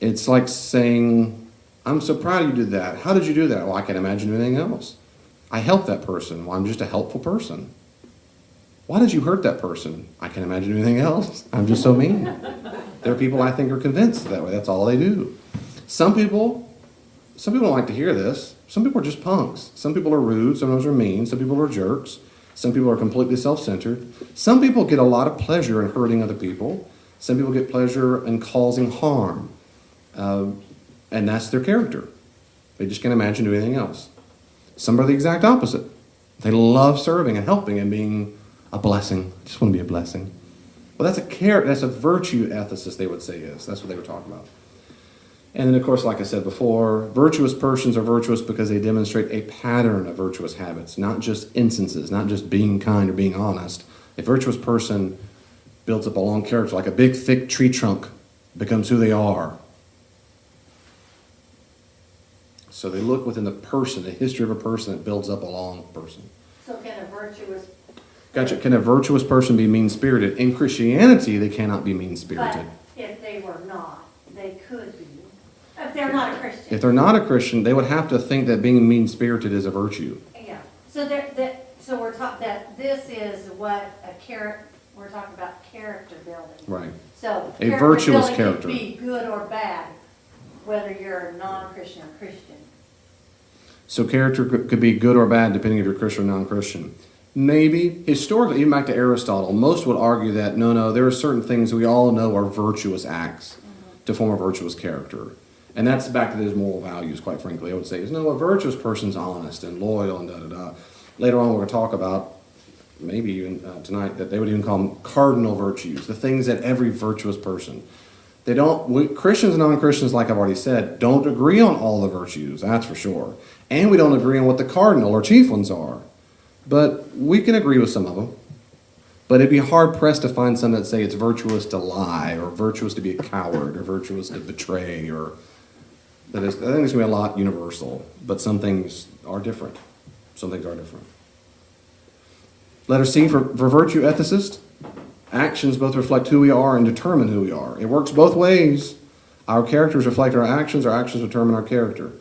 It's like saying, I'm so proud you did that. How did you do that? Well, I can't imagine doing anything else. I helped that person. Well, I'm just a helpful person. Why did you hurt that person? I can't imagine doing anything else. I'm just so mean. There are people I think are convinced that way. That's all they do. Some people don't like to hear this. Some people are just punks. Some people are rude. Some of them are mean. Some people are jerks. Some people are completely self-centered. Some people get a lot of pleasure in hurting other people. Some people get pleasure in causing harm. And that's their character. They just can't imagine doing anything else. Some are the exact opposite. They love serving and helping and being a blessing. Just want to be a blessing. Well, that's a virtue ethicist, they would say is. That's what they were talking about. And then, of course, like I said before, virtuous persons are virtuous because they demonstrate a pattern of virtuous habits, not just instances, not just being kind or being honest. A virtuous person builds up a long character, like a big, thick tree trunk becomes who they are. So they look within the person, the history of a person that builds up a long person. So can a virtuous... Gotcha. Can a virtuous person be mean-spirited? In Christianity, they cannot be mean-spirited. But if they were not, they could be. If they're not a Christian. If they're not a Christian, they would have to think that being mean-spirited is a virtue. Yeah. So so we're talking that this is what we're talking about character building. Right. So A virtuous building character. can be good or bad, whether you're a non-Christian or Christian. So character could be good or bad depending if you're Christian or non-Christian. Maybe, historically, even back to Aristotle, most would argue that, no, there are certain things we all know are virtuous acts to form a virtuous character. And that's back to those moral values, quite frankly. I would say, a virtuous person's honest and loyal and da-da-da. Later on, we're going to talk about, maybe even tonight, that they would even call them cardinal virtues, the things that every virtuous person. Christians and non-Christians, like I've already said, don't agree on all the virtues, that's for sure. And we don't agree on what the cardinal or chief ones are. But we can agree with some of them. But it'd be hard-pressed to find some that say it's virtuous to lie, or virtuous to be a coward, or virtuous to betray, or... I think it's going to be a lot universal, but some things are different. Some things are different. Letter C, for virtue ethicists, actions both reflect who we are and determine who we are. It works both ways. Our characters reflect our actions determine our character.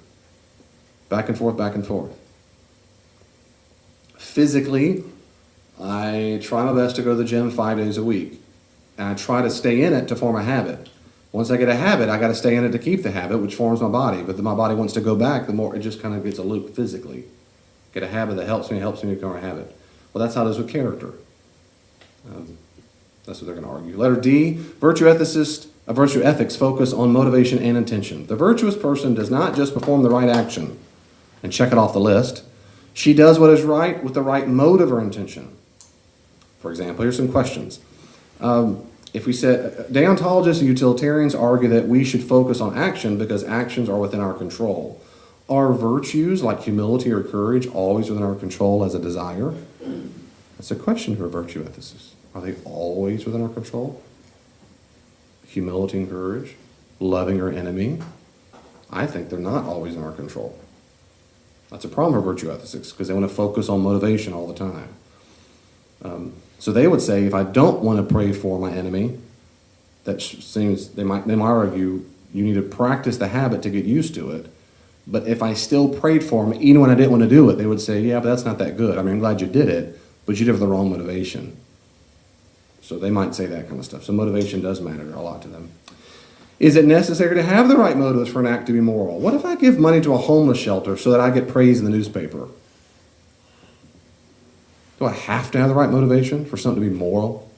Back and forth, back and forth. Physically, I try my best to go to the gym 5 days a week, and I try to stay in it to form a habit. Once I get a habit, I got to stay in it to keep the habit, which forms my body. But then my body wants to go back, the more it just kind of gets a loop physically. Get a habit that helps me become a habit. Well, that's how it is with character. That's what they're going to argue. Letter D, virtue ethics focus on motivation and intention. The virtuous person does not just perform the right action and check it off the list. She does what is right with the right motive or intention. For example, here's some questions. If we said, deontologists and utilitarians argue that we should focus on action because actions are within our control. Are virtues like humility or courage always within our control as a desire? That's a question for a virtue ethicist. Are they always within our control? Humility and courage? Loving our enemy? I think they're not always in our control. That's a problem for virtue ethicists because they want to focus on motivation all the time. So they would say, if I don't want to pray for my enemy, that seems, they might argue, you need to practice the habit to get used to it. But if I still prayed for him, even when I didn't want to do it, they would say, yeah, but that's not that good. I mean, I'm glad you did it, but you did it with the wrong motivation. So they might say that kind of stuff. So motivation does matter a lot to them. Is it necessary to have the right motives for an act to be moral? What if I give money to a homeless shelter so that I get praise in the newspaper? Do I have to have the right motivation for something to be moral?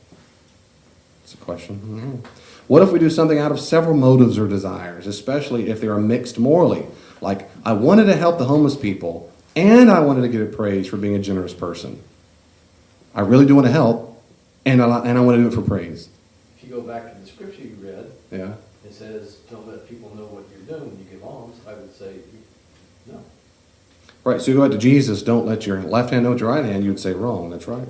That's a question. What if we do something out of several motives or desires, especially if they are mixed morally? Like, I wanted to help the homeless people, and I wanted to get a praise for being a generous person. I really do want to help, and I want to do it for praise. If you go back to the scripture you read, Yeah. it says, don't let people know what you're doing when you give alms. I would say, no. Right, so you go back to Jesus, don't let your left hand know what your right hand, you would say wrong. That's right.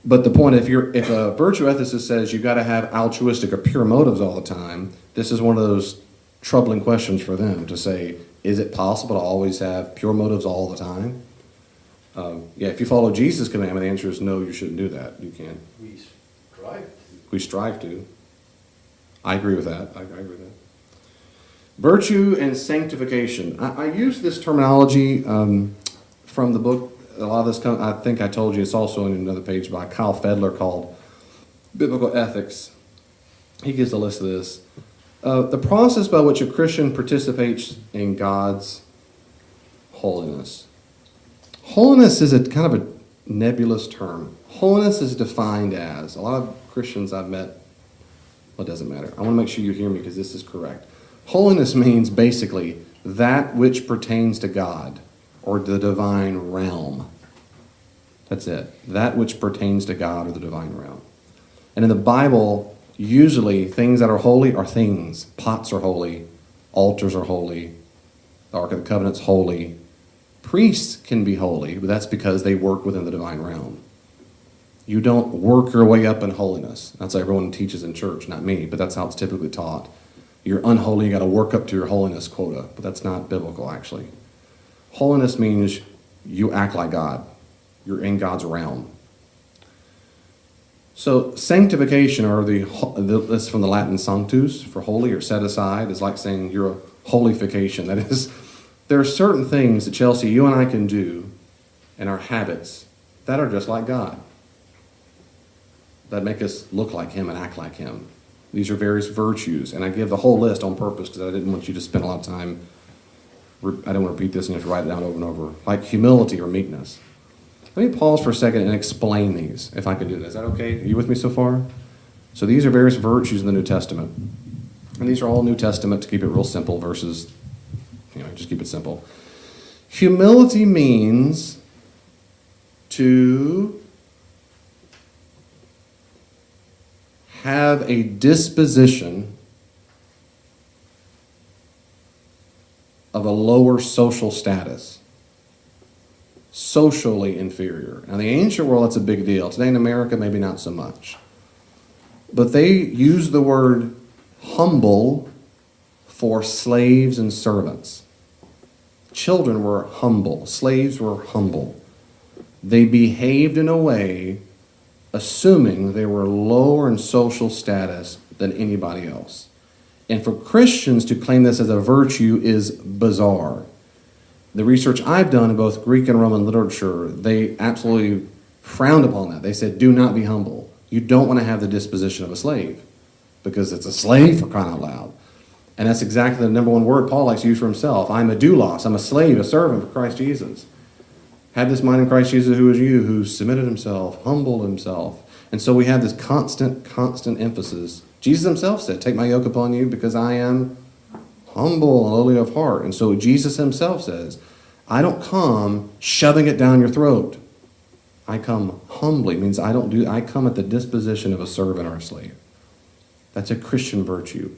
But the point, if a virtue ethicist says you've got to have altruistic or pure motives all the time, this is one of those troubling questions for them to say, is it possible to always have pure motives all the time? Yeah, if you follow Jesus' commandment, the answer is no, you shouldn't do that. You can't. We strive to. We strive to. I agree with that. I agree with that. Virtue and sanctification. I use this terminology from the book. A lot of this, I think I told you, it's also in another page by Kyle Fedler called Biblical Ethics. He gives a list of this. The process by which a Christian participates in God's holiness. Holiness is a kind of a nebulous term. Holiness is defined as, a lot of Christians I've met, well, it doesn't matter. I want to make sure you hear me because this is correct. Holiness means basically that which pertains to God or the divine realm. That's it. That which pertains to God or the divine realm. And in the Bible, usually things that are holy are things. Pots are holy. Altars are holy. The Ark of the Covenant's holy. Priests can be holy, but that's because they work within the divine realm. You don't work your way up in holiness. That's how everyone teaches in church, not me, but that's how it's typically taught. You're unholy, you got to work up to your holiness quota, but that's not biblical, actually. Holiness means you act like God. You're in God's realm. So sanctification, or this from the Latin sanctus, for holy or set aside, is like saying you're a holification. That is, there are certain things that, Chelsea, you and I can do in our habits that are just like God, that make us look like Him and act like Him. These are various virtues, and I give the whole list on purpose because I didn't want you to spend a lot of time. I don't want to repeat this and you have to write it down over and over. Like humility or meekness. Let me pause for a second and explain these, if I could do that. Is that okay? Are you with me so far? So these are various virtues in the New Testament. And these are all New Testament to keep it real simple versus, just keep it simple. Humility means to have a disposition of a lower social status, socially inferior. Now, in the ancient world, that's a big deal. Today in America, maybe not so much. But they use the word humble for slaves and servants. Children were humble. Slaves were humble. They behaved in a way assuming they were lower in social status than anybody else. And for Christians to claim this as a virtue is bizarre. The research I've done in both Greek and Roman literature, they absolutely frowned upon that. They said, do not be humble. You don't want to have the disposition of a slave because it's a slave, for crying out loud. And that's exactly the number one word Paul likes to use for himself. I'm a doulos. I'm a slave, a servant for Christ Jesus. Had this mind in Christ Jesus who is you, who submitted himself, humbled himself. And so we have this constant emphasis. Jesus himself said, take my yoke upon you because I am humble and lowly of heart. And so Jesus himself says, I don't come shoving it down your throat. I come humbly. It means I come at the disposition of a servant or a slave. That's a Christian virtue.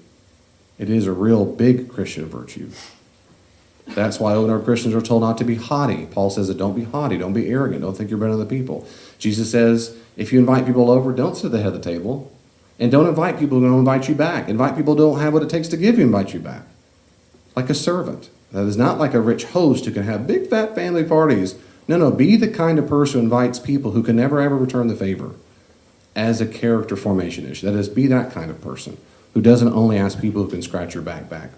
It is a real big Christian virtue. That's why ordinary Christians are told not to be haughty. Paul says that don't be haughty, don't be arrogant, don't think you're better than the people. Jesus says, if you invite people over, don't sit at the head of the table. And don't invite people who don't invite you back. Invite people who don't have what it takes to give you invite you back. Like a servant. That is not like a rich host who can have big fat family parties. No, be the kind of person who invites people who can never ever return the favor as a character formation issue. That is, be that kind of person who doesn't only ask people who can scratch your back.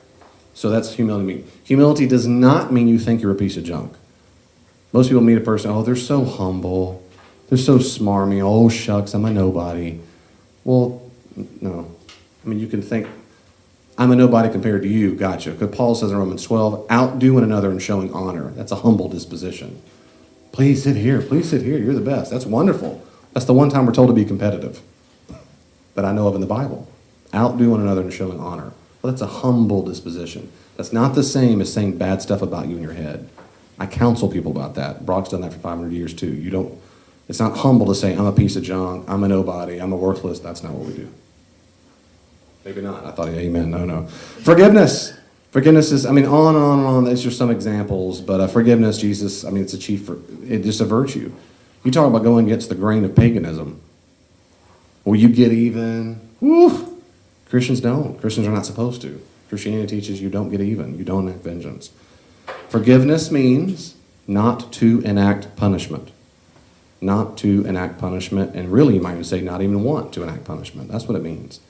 So that's humility. Humility does not mean you think you're a piece of junk. Most people meet a person, oh, they're so humble. They're so smarmy. Oh, shucks, I'm a nobody. Well, no. I mean, you can think, I'm a nobody compared to you. Gotcha. Because Paul says in Romans 12, outdo one another in showing honor. That's a humble disposition. Please sit here. Please sit here. You're the best. That's wonderful. That's the one time we're told to be competitive that I know of in the Bible. Outdo one another in showing honor. Well, that's a humble disposition. That's not the same as saying bad stuff about you in your head. I counsel people about that. Brock's done that for 500 years too. It's not humble to say, I'm a piece of junk, I'm a nobody, I'm a worthless. That's not what we do. Maybe not. I thought, amen. No. Forgiveness. Forgiveness is, on and on and on. These are some examples, but forgiveness, Jesus, it's it's just a virtue. You talk about going against the grain of paganism. Will you get even? Woo! Christians don't. Christians are not supposed to. Christianity teaches you don't get even. You don't enact vengeance. Forgiveness means not to enact punishment. Not to enact punishment, and really you might even say not even want to enact punishment. That's what it means.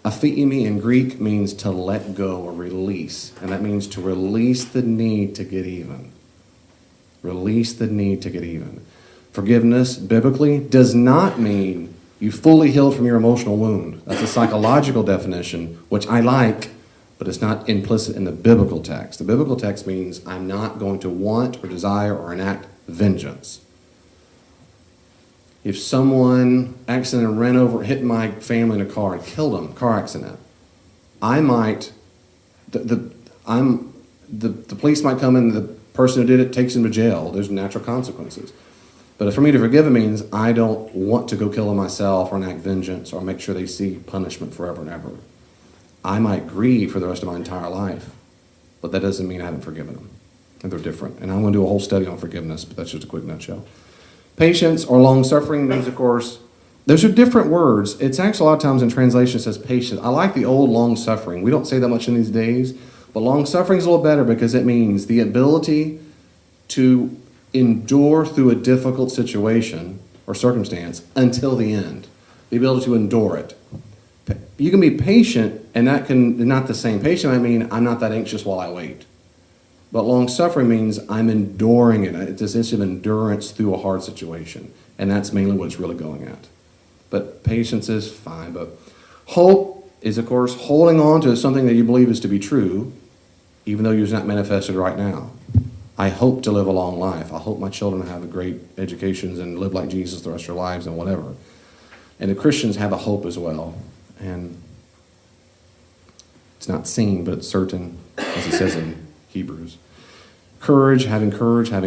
Aphiemi in Greek means to let go or release, and that means to release the need to get even. Release the need to get even. Forgiveness, biblically, does not mean you fully healed from your emotional wound. That's a psychological definition, which I like, but it's not implicit in the biblical text. The biblical text means I'm not going to want or desire or enact vengeance. If someone accidentally ran over, hit my family in a car and killed them, car accident, I might, the police might come in, the person who did it takes him to jail. There's natural consequences. But for me to forgive it means I don't want to go kill them myself or enact vengeance or make sure they see punishment forever and ever. I might grieve for the rest of my entire life, but that doesn't mean I haven't forgiven them. And they're different. And I'm going to do a whole study on forgiveness, but that's just a quick nutshell. Patience or long-suffering means, of course, those are different words. It's actually a lot of times in translation it says patience. I like the old long-suffering. We don't say that much in these days, but long-suffering is a little better because it means the ability to endure through a difficult situation or circumstance until the end. The ability to endure it. You can be patient, and that can not the same. Patient, I mean, I'm not that anxious while I wait. But long-suffering means I'm enduring it. It's a sense of endurance through a hard situation. And that's mainly what it's really going at. But patience is fine. But hope is, of course, holding on to something that you believe is to be true, even though it's not manifested right now. I hope to live a long life. I hope my children have a great educations and live like Jesus the rest of their lives and whatever. And the Christians have a hope as well. And it's not seen, but it's certain, as it says in Hebrews. Courage, having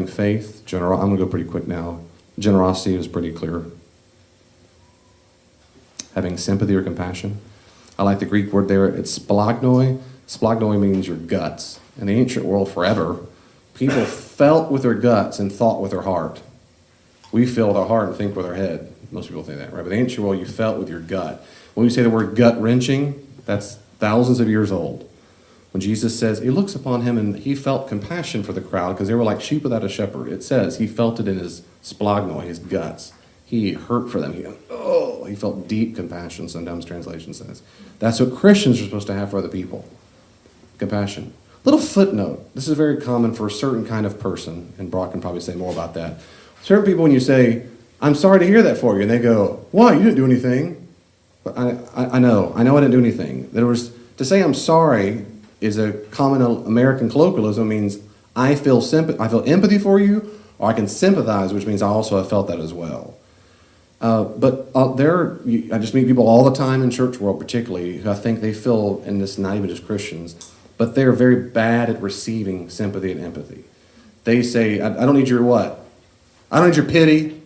faith. I'm going to go pretty quick now. Generosity is pretty clear. Having sympathy or compassion. I like the Greek word there. It's splagnoi. Splagnoi means your guts. In the ancient world, forever, people felt with their guts and thought with their heart. We feel with our heart and think with our head. Most people think that, right? But in the ancient world, you felt with your gut. When we say the word gut-wrenching, that's thousands of years old. When Jesus says, he looks upon him and he felt compassion for the crowd because they were like sheep without a shepherd. It says he felt it in his splagnoi, his guts. He hurt for them. He felt deep compassion, sometimes translation says. That's what Christians are supposed to have for other people. Compassion. Little footnote. This is very common for a certain kind of person, and Brock can probably say more about that. Certain people, when you say, I'm sorry to hear that for you, and they go, why? You didn't do anything. But I know I didn't do anything. To say I'm sorry is a common American colloquialism. Means I feel empathy for you, or I can sympathize, which means I also have felt that as well. I just meet people all the time in church world, particularly, who I think they feel, and this not even just Christians, but they're very bad at receiving sympathy and empathy. They say, I don't need your what? I don't need your pity.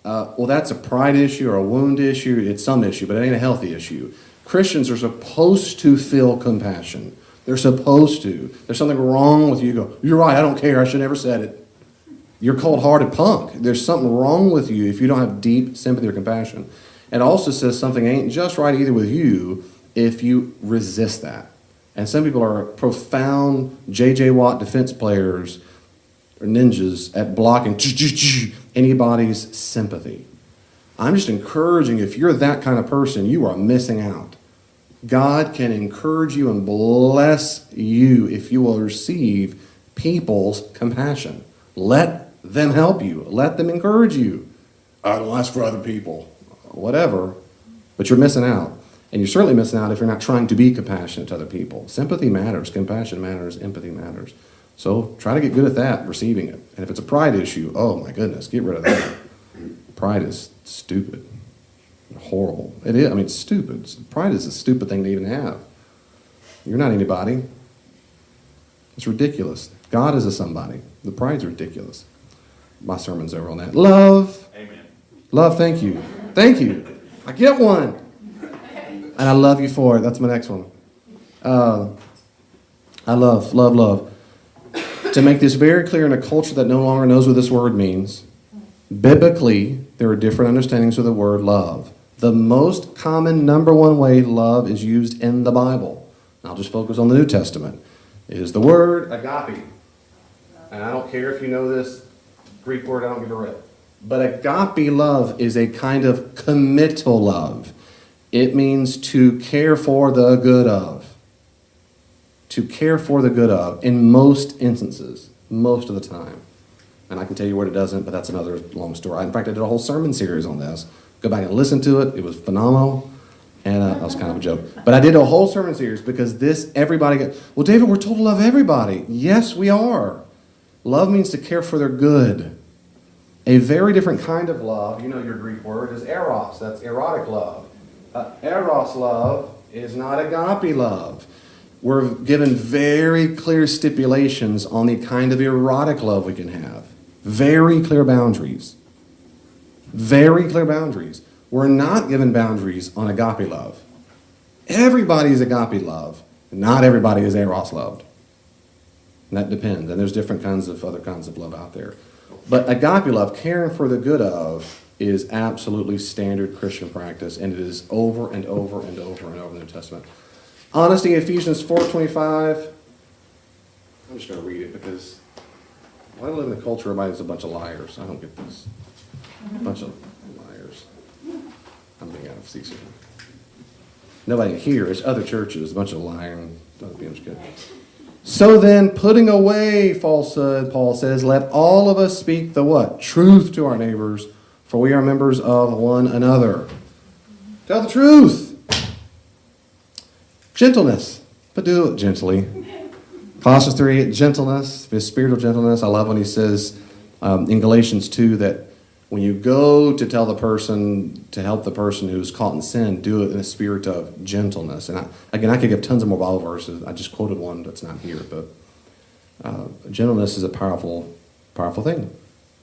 Well, that's a pride issue or a wound issue. It's some issue, but it ain't a healthy issue. Christians are supposed to feel compassion. They're supposed to. There's something wrong with you. You go, you're right, I don't care. I should never said it. You're cold-hearted punk. There's something wrong with you if you don't have deep sympathy or compassion. It also says something ain't just right either with you if you resist that. And some people are profound J.J. Watt defense players or ninjas at blocking anybody's sympathy. I'm just encouraging, if you're that kind of person, you are missing out. God can encourage you and bless you if you will receive people's compassion. Let them help you. Let them encourage you. I don't ask for other people. Whatever. But you're missing out. And you're certainly missing out if you're not trying to be compassionate to other people. Sympathy matters. Compassion matters. Empathy matters. So try to get good at that, receiving it. And if it's a pride issue, oh my goodness, get rid of that. Pride is stupid. Horrible. It is. It's stupid. Pride is a stupid thing to even have. You're not anybody. It's ridiculous. God is a somebody. The pride's ridiculous. My sermon's over on that. Love. Amen. Love, thank you. Thank you. I get one. And I love you for it. That's my next one. I love. To make this very clear in a culture that no longer knows what this word means, biblically, there are different understandings of the word love. The most common number one way love is used in the Bible, I'll just focus on the New Testament, is the word agape. And I don't care if you know this Greek word, I don't give a rip. But agape love is a kind of committal love. It means to care for the good of. To care for the good of in most instances, most of the time. And I can tell you what it doesn't, but that's another long story. In fact, I did a whole sermon series on this. Go back and listen to it. It was phenomenal. And that was kind of a joke. But I did a whole sermon series because well, David, we're told to love everybody. Yes, we are. Love means to care for their good. A very different kind of love, you know your Greek word, is eros. That's erotic love. Eros love is not agape love. We're given very clear stipulations on the kind of erotic love we can have. Very clear boundaries. Very clear boundaries. We're not given boundaries on agape love. Everybody is agape love. Not everybody is eros loved. And that depends. And there's different kinds of other kinds of love out there. But agape love, caring for the good of, is absolutely standard Christian practice, and it is over and over and over and over in the New Testament. Honesty, Ephesians 4:25. I'm just going to read it because I live in a culture where everybody's a bunch of liars. I don't get this. A bunch of liars. I'm being out of season. Nobody here. It's other churches. A bunch of lying. I'm just kidding. So then, putting away falsehood, Paul says, let all of us speak the what? Truth to our neighbors, for we are members of one another. Tell the truth. Gentleness, but do it gently. Colossians 3, gentleness, his spiritual gentleness. I love when he says in Galatians 2 that when you go to tell the person, to help the person who's caught in sin, do it in a spirit of gentleness. And I could give tons of more Bible verses. I just quoted one that's not here, but gentleness is a powerful, powerful thing.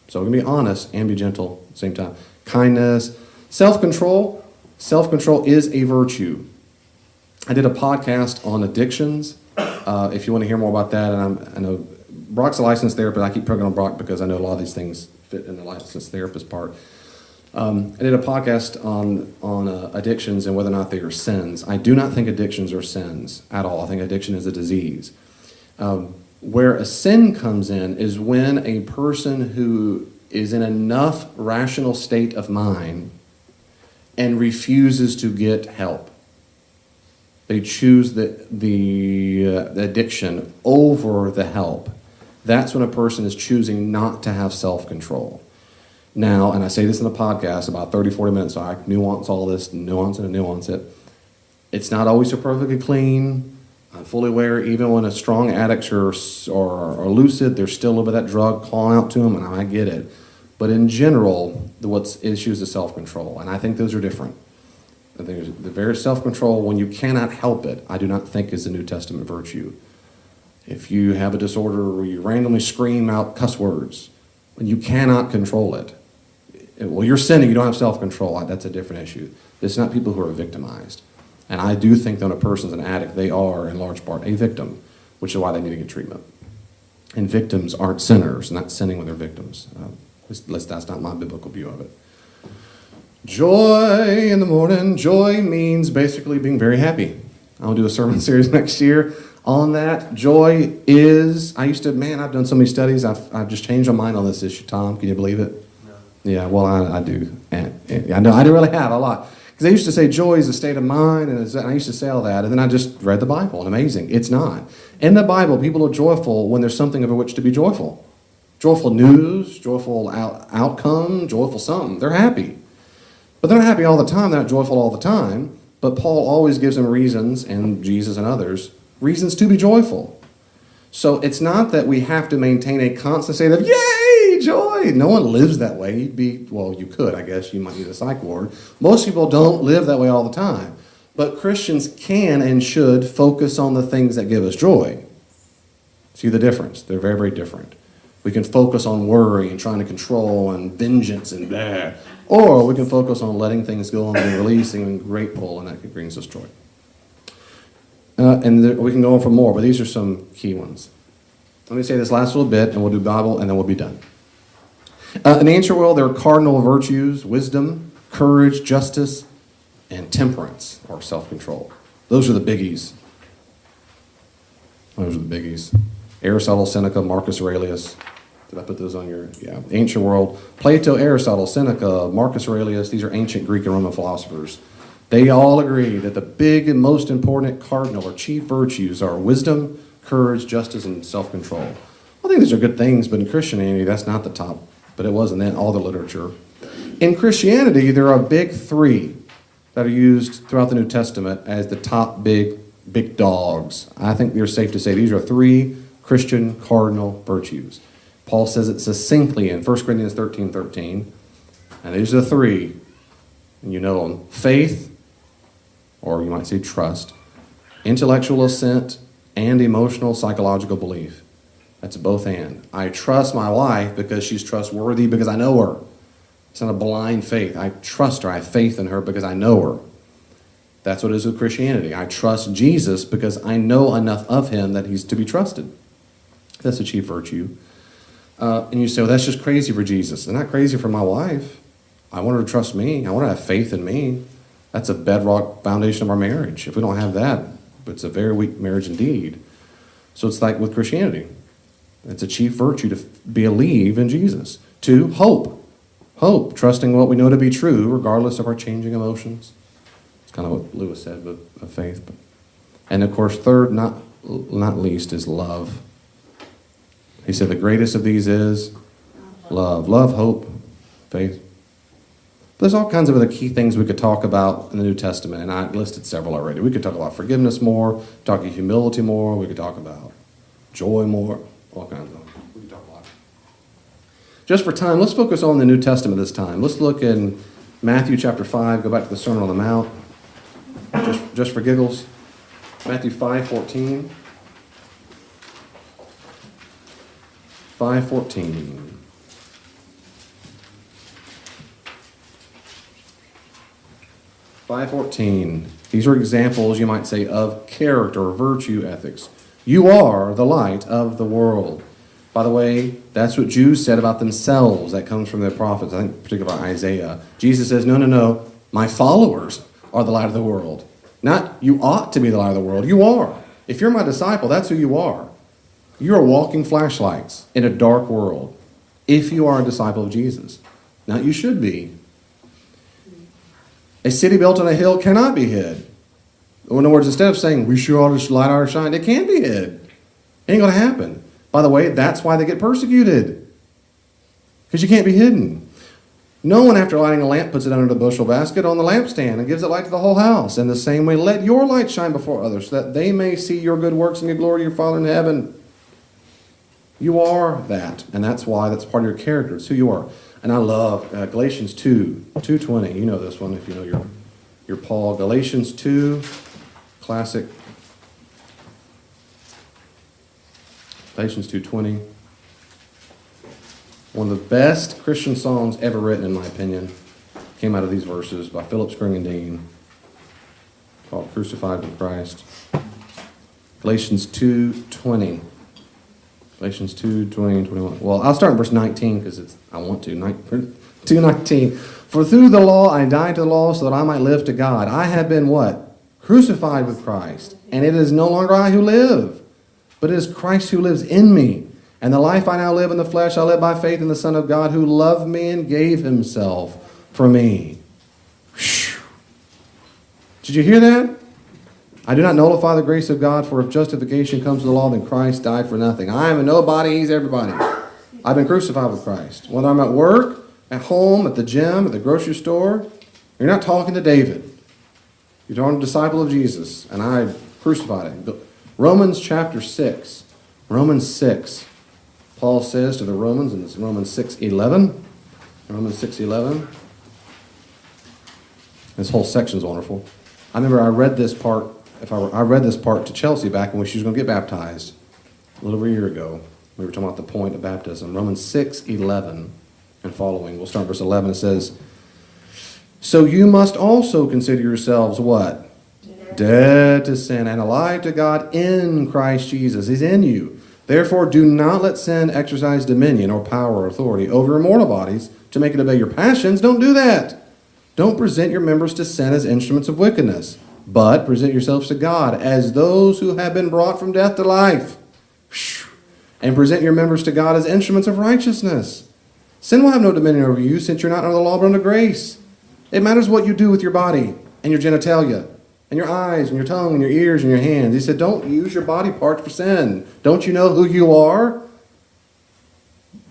So we can be honest and be gentle at the same time. Kindness, self-control. Self-control is a virtue. I did a podcast on addictions. If you want to hear more about that, and I know Brock's a licensed therapist. I keep picking on Brock because I know a lot of these things fit in the licensed therapist part. I did a podcast on addictions and whether or not they are sins. I do not think addictions are sins at all. I think addiction is a disease. Where a sin comes in is when a person who is in enough rational state of mind and refuses to get help. They choose the addiction over the help. That's when a person is choosing not to have self-control. Now, and I say this in the podcast, about 30, 40 minutes, so I nuance all this, nuance it. It's not always so perfectly clean. I'm fully aware, even when a strong addicts are lucid, there's still a little bit of that drug calling out to them, and I get it. But in general, what's issues is self-control, and I think those are different. I think the very self-control, when you cannot help it, I do not think is a New Testament virtue. If you have a disorder where you randomly scream out cuss words, when you cannot control it, well, you're sinning, you don't have self-control, that's a different issue. It's not people who are victimized. And I do think that when a person's an addict, they are, in large part, a victim, which is why they need to get treatment. And victims aren't sinners, not sinning when they're victims. That's not my biblical view of it. Joy in the morning. Joy means basically being very happy. I'll do a sermon series next year on that. Joy is, I've done so many studies, I've just changed my mind on this issue. Tom, can you believe it? No. Yeah, well, I do. And I know, I do really have a lot. Because I used to say joy is a state of mind, and I used to say all that, and then I just read the Bible, and amazing. It's not. In the Bible, people are joyful when there's something over which to be joyful. Joyful news, joyful outcome, joyful something. They're happy. But they're not happy all the time. They're not joyful all the time. But Paul always gives them reasons, and Jesus and others, reasons to be joyful. So it's not that we have to maintain a constant state of, yay, joy. No one lives that way. You could, I guess. You might need a psych ward. Most people don't live that way all the time. But Christians can and should focus on the things that give us joy. See the difference? They're very, very different. We can focus on worry and trying to control and vengeance and blah. Or we can focus on letting things go and being releasing and grateful, and that brings us joy. We can go on for more, but these are some key ones. Let me say this last little bit, and we'll do Bible, and then we'll be done. In the ancient world, there are cardinal virtues: wisdom, courage, justice, and temperance, or self-control. Those are the biggies. Aristotle, Seneca, Marcus Aurelius. Did I put those on your, yeah. Ancient world. Plato, Aristotle, Seneca, Marcus Aurelius, these are ancient Greek and Roman philosophers. They all agree that the big and most important cardinal or chief virtues are wisdom, courage, justice, and self-control. I think these are good things, but in Christianity, that's not the top. But it was in all the literature. In Christianity, there are big three that are used throughout the New Testament as the top big dogs. I think they're safe to say these are three Christian cardinal virtues. Paul says it succinctly in 1 Corinthians 13:13. And these are the three, and you know them: faith, or you might say trust, intellectual assent, and emotional psychological belief. That's both and. I trust my wife because she's trustworthy because I know her. It's not a blind faith. I trust her. I have faith in her because I know her. That's what it is with Christianity. I trust Jesus because I know enough of him that he's to be trusted. That's a chief virtue. And you say, well, that's just crazy for Jesus. It's not crazy for my wife. I want her to trust me. I want her to have faith in me. That's a bedrock foundation of our marriage. If we don't have that, it's a very weak marriage indeed. So it's like with Christianity. It's a chief virtue to believe in Jesus. 2, hope. Hope, trusting what we know to be true, regardless of our changing emotions. It's kind of what Lewis said of faith. And of course, 3rd, not least, is love. He said the greatest of these is love. Love, hope, faith. There's all kinds of other key things we could talk about in the New Testament, and I listed several already. We could talk about forgiveness more, talk about humility more, we could talk about joy more, all kinds of them. We could talk a lot. Just for time, let's focus on the New Testament this time. Let's look in Matthew chapter 5, go back to the Sermon on the Mount, just for giggles. Matthew 5:14. 5:14. 5:14. These are examples, you might say, of character or virtue ethics. You are the light of the world. By the way, that's what Jews said about themselves. That comes from their prophets, I think particularly about Isaiah. Jesus says, no, my followers are the light of the world. Not you ought to be the light of the world. You are. If you're my disciple, that's who you are. You are walking flashlights in a dark world if you are a disciple of Jesus. Now, you should be. A city built on a hill cannot be hid. In other words, instead of saying, we sure ought to light our shine, it can't be hid. It ain't going to happen. By the way, that's why they get persecuted. Because you can't be hidden. No one, after lighting a lamp, puts it under the bushel basket on the lampstand and gives it light to the whole house. In the same way, let your light shine before others, so that they may see your good works and give glory to your Father in heaven. You are that, and that's why that's part of your character. It's who you are. And I love Galatians 2:20. You know this one if you know your Paul. Galatians 2, classic. Galatians 2:20. One of the best Christian songs ever written, in my opinion, came out of these verses by Philip Spring and Dean, called Crucified with Christ. Galatians 2:20. Galatians 2:20 and 21. Well, I'll start in verse 19 because I want to. 2:19. For through the law I died to the law so that I might live to God. I have been what? Crucified with Christ. And it is no longer I who live, but it is Christ who lives in me. And the life I now live in the flesh I live by faith in the Son of God who loved me and gave himself for me. Whew. Did you hear that? I do not nullify the grace of God, for if justification comes to the law, then Christ died for nothing. I am a nobody, he's everybody. I've been crucified with Christ. Whether I'm at work, at home, at the gym, at the grocery store, you're not talking to David. You're talking to a disciple of Jesus, and I crucified him. Romans chapter 6. Romans 6. Paul says to the Romans, and it's Romans 6:11. Romans 6:11. This whole section is wonderful. I remember I read this part. I read this part to Chelsea back when she was going to get baptized a little over a year ago. We were talking about the point of baptism. Romans 6:11 and following. We'll start verse 11. It says, "So you must also consider yourselves" what? Dead to sin and alive to God in Christ Jesus. He's in you. "Therefore do not let sin exercise dominion or power or authority over your mortal bodies to make it obey your passions." Don't do that. "Don't present your members to sin as instruments of wickedness, but present yourselves to God as those who have been brought from death to life. And present your members to God as instruments of righteousness. Sin will have no dominion over you, since you're not under the law but under grace. It matters what you do with your body and your genitalia and your eyes and your tongue and your ears and your hands." He said, don't use your body parts for sin. Don't you know who you are?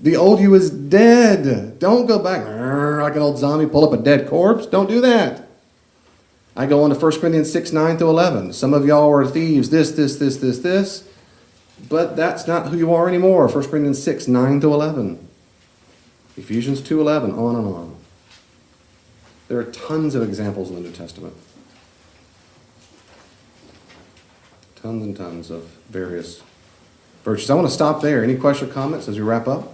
The old you is dead. Don't go back like an old zombie, pull up a dead corpse. Don't do that. I go on to 1 Corinthians 6:9-11. Some of y'all are thieves, this. But that's not who you are anymore. 1 Corinthians 6:9-11. Ephesians 2:11, on and on. There are tons of examples in the New Testament. Tons and tons of various virtues. I want to stop there. Any questions or comments as we wrap up?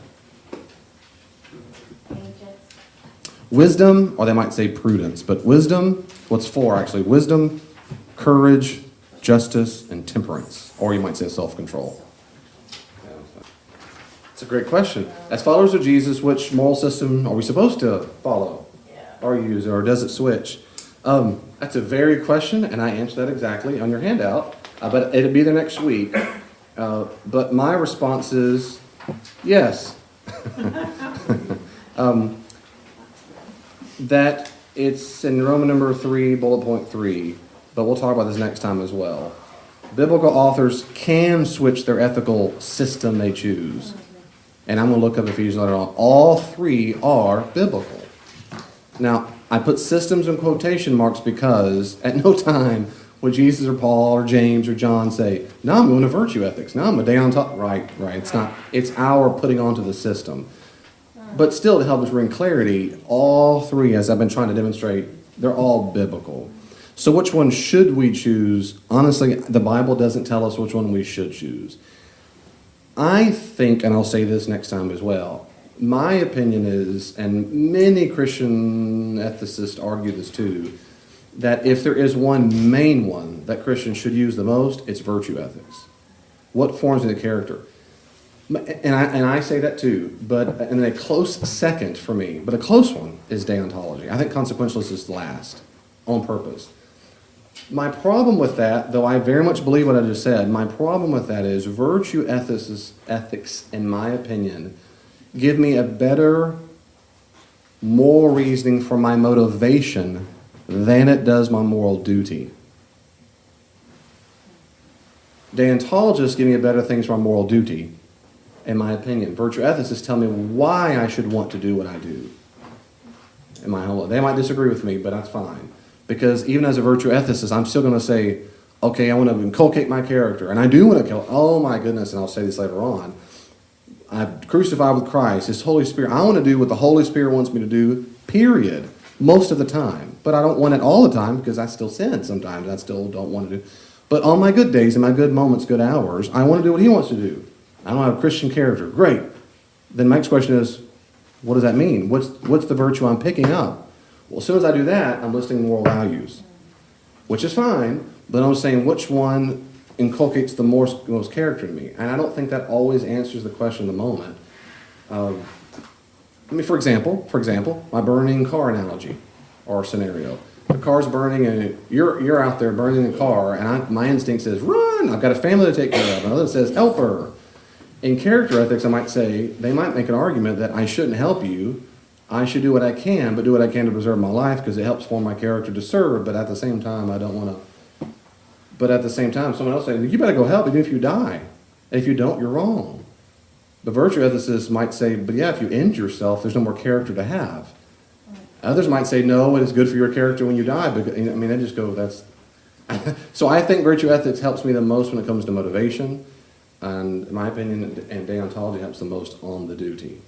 Wisdom, or they might say prudence, but wisdom, what's four actually? Wisdom, courage, justice, and temperance. Or you might say self-control. It's a great question. As followers of Jesus, which moral system are we supposed to follow or use, or does it switch? That's a very good question, and I answer that exactly on your handout, but it'll be there next week. But my response is yes. That it's in Roman number 3, bullet point 3, but we'll talk about this next time as well. Biblical authors can switch their ethical system they choose. And I'm going to look up Ephesians later on. All three are biblical. Now, I put systems in quotation marks because at no time would Jesus or Paul or James or John say, "No, I'm going to virtue ethics. No, I'm a day on top." Right. It's not. It's our putting onto the system. But still, to help us bring clarity, all three, as I've been trying to demonstrate, they're all biblical. So which one should we choose? Honestly, the Bible doesn't tell us which one we should choose. I think, and I'll say this next time as well, my opinion is, and many Christian ethicists argue this too, that if there is one main one that Christians should use the most, it's virtue ethics. What forms the character? And I say that too, and a close second for me, but a close one is deontology. I think consequentialist is last, on purpose. My problem with that, though I very much believe what I just said, my problem with that is virtue ethics, in my opinion, give me a better moral reasoning for my motivation than it does my moral duty. Deontologists give me a better things for my moral duty, in my opinion. Virtue ethicists tell me why I should want to do what I do. In my whole, they might disagree with me, but that's fine. Because even as a virtue ethicist, I'm still going to say, okay, I want to inculcate my character. And I do want to kill, oh my goodness, and I'll say this later on. I've crucified with Christ, His Holy Spirit. I want to do what the Holy Spirit wants me to do, period. Most of the time. But I don't want it all the time because I still sin sometimes. I still don't want to do. But on my good days and my good moments, good hours, I want to do what He wants to do. I don't have a Christian character. Great. Then my next question is, what does that mean? What's the virtue I'm picking up? Well, as soon as I do that, I'm listing moral values, which is fine, but I'm saying which one inculcates the most character in me. And I don't think that always answers the question in the moment. For example, my burning car analogy or scenario. The car's burning and you're out there burning the car, and my instinct says, run! I've got a family to take care of. Another says, help her. In character ethics, I might say, they might make an argument that I shouldn't help you. I should do what I can, but do what I can to preserve my life because it helps form my character to serve, but at the same time, I don't want to. But at the same time, someone else saying, you better go help even if you die. And if you don't, you're wrong. The virtue ethicist might say, but yeah, if you end yourself, there's no more character to have. Others might say, no, it is good for your character when you die. But, they just go, that's... So I think virtue ethics helps me the most when it comes to motivation. And in my opinion, and deontology helps the most on the duty.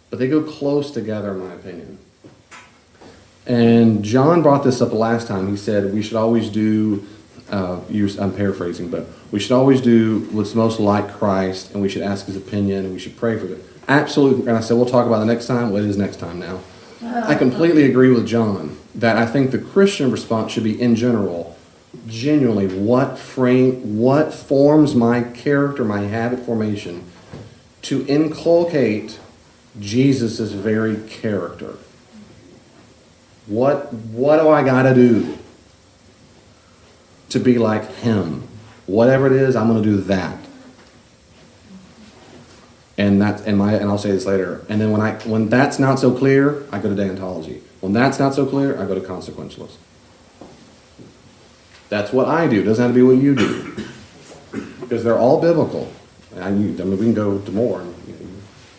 But they go close together, in my opinion. And John brought this up last time. He said we should always do, I'm paraphrasing, but we should always do what's most like Christ, and we should ask his opinion, and we should pray for it. Absolutely. And I said, we'll talk about it next time. Well, it is next time now. I completely agree with John that I think the Christian response should be, in general, genuinely, what forms my character, my habit formation, to inculcate Jesus' very character. What do I got to do to be like him? Whatever it is, I'm going to do that. And I'll say this later. And then when that's not so clear, I go to deontology. When that's not so clear, I go to consequentialist. That's what I do. It doesn't have to be what you do, because they're all biblical. I mean, we can go to more.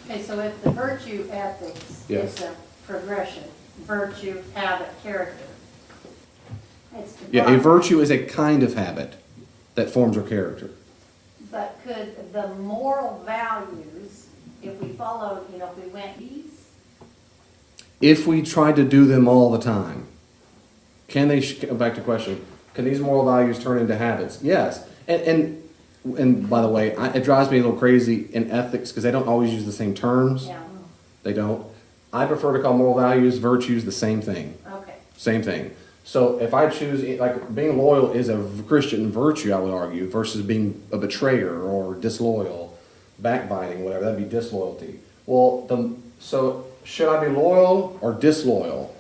Okay, so if the virtue ethics Yes. is a progression, virtue, habit, character. It's the Yeah, a process. virtue is a kind of habit that forms our character. But could the moral values, if we followed, if we went east, If we tried to do them all the time, can they, back to the question, can these moral values turn into habits? Yes. And by the way, it drives me a little crazy in ethics because they don't always use the same terms. yeah, They don't. I prefer to call moral values, virtues, the same thing. okay. Same thing. So if I choose, like, being loyal is a Christian virtue, I would argue, versus being a betrayer or disloyal, backbiting, whatever, that'd be disloyalty. Well, so should I be loyal or disloyal?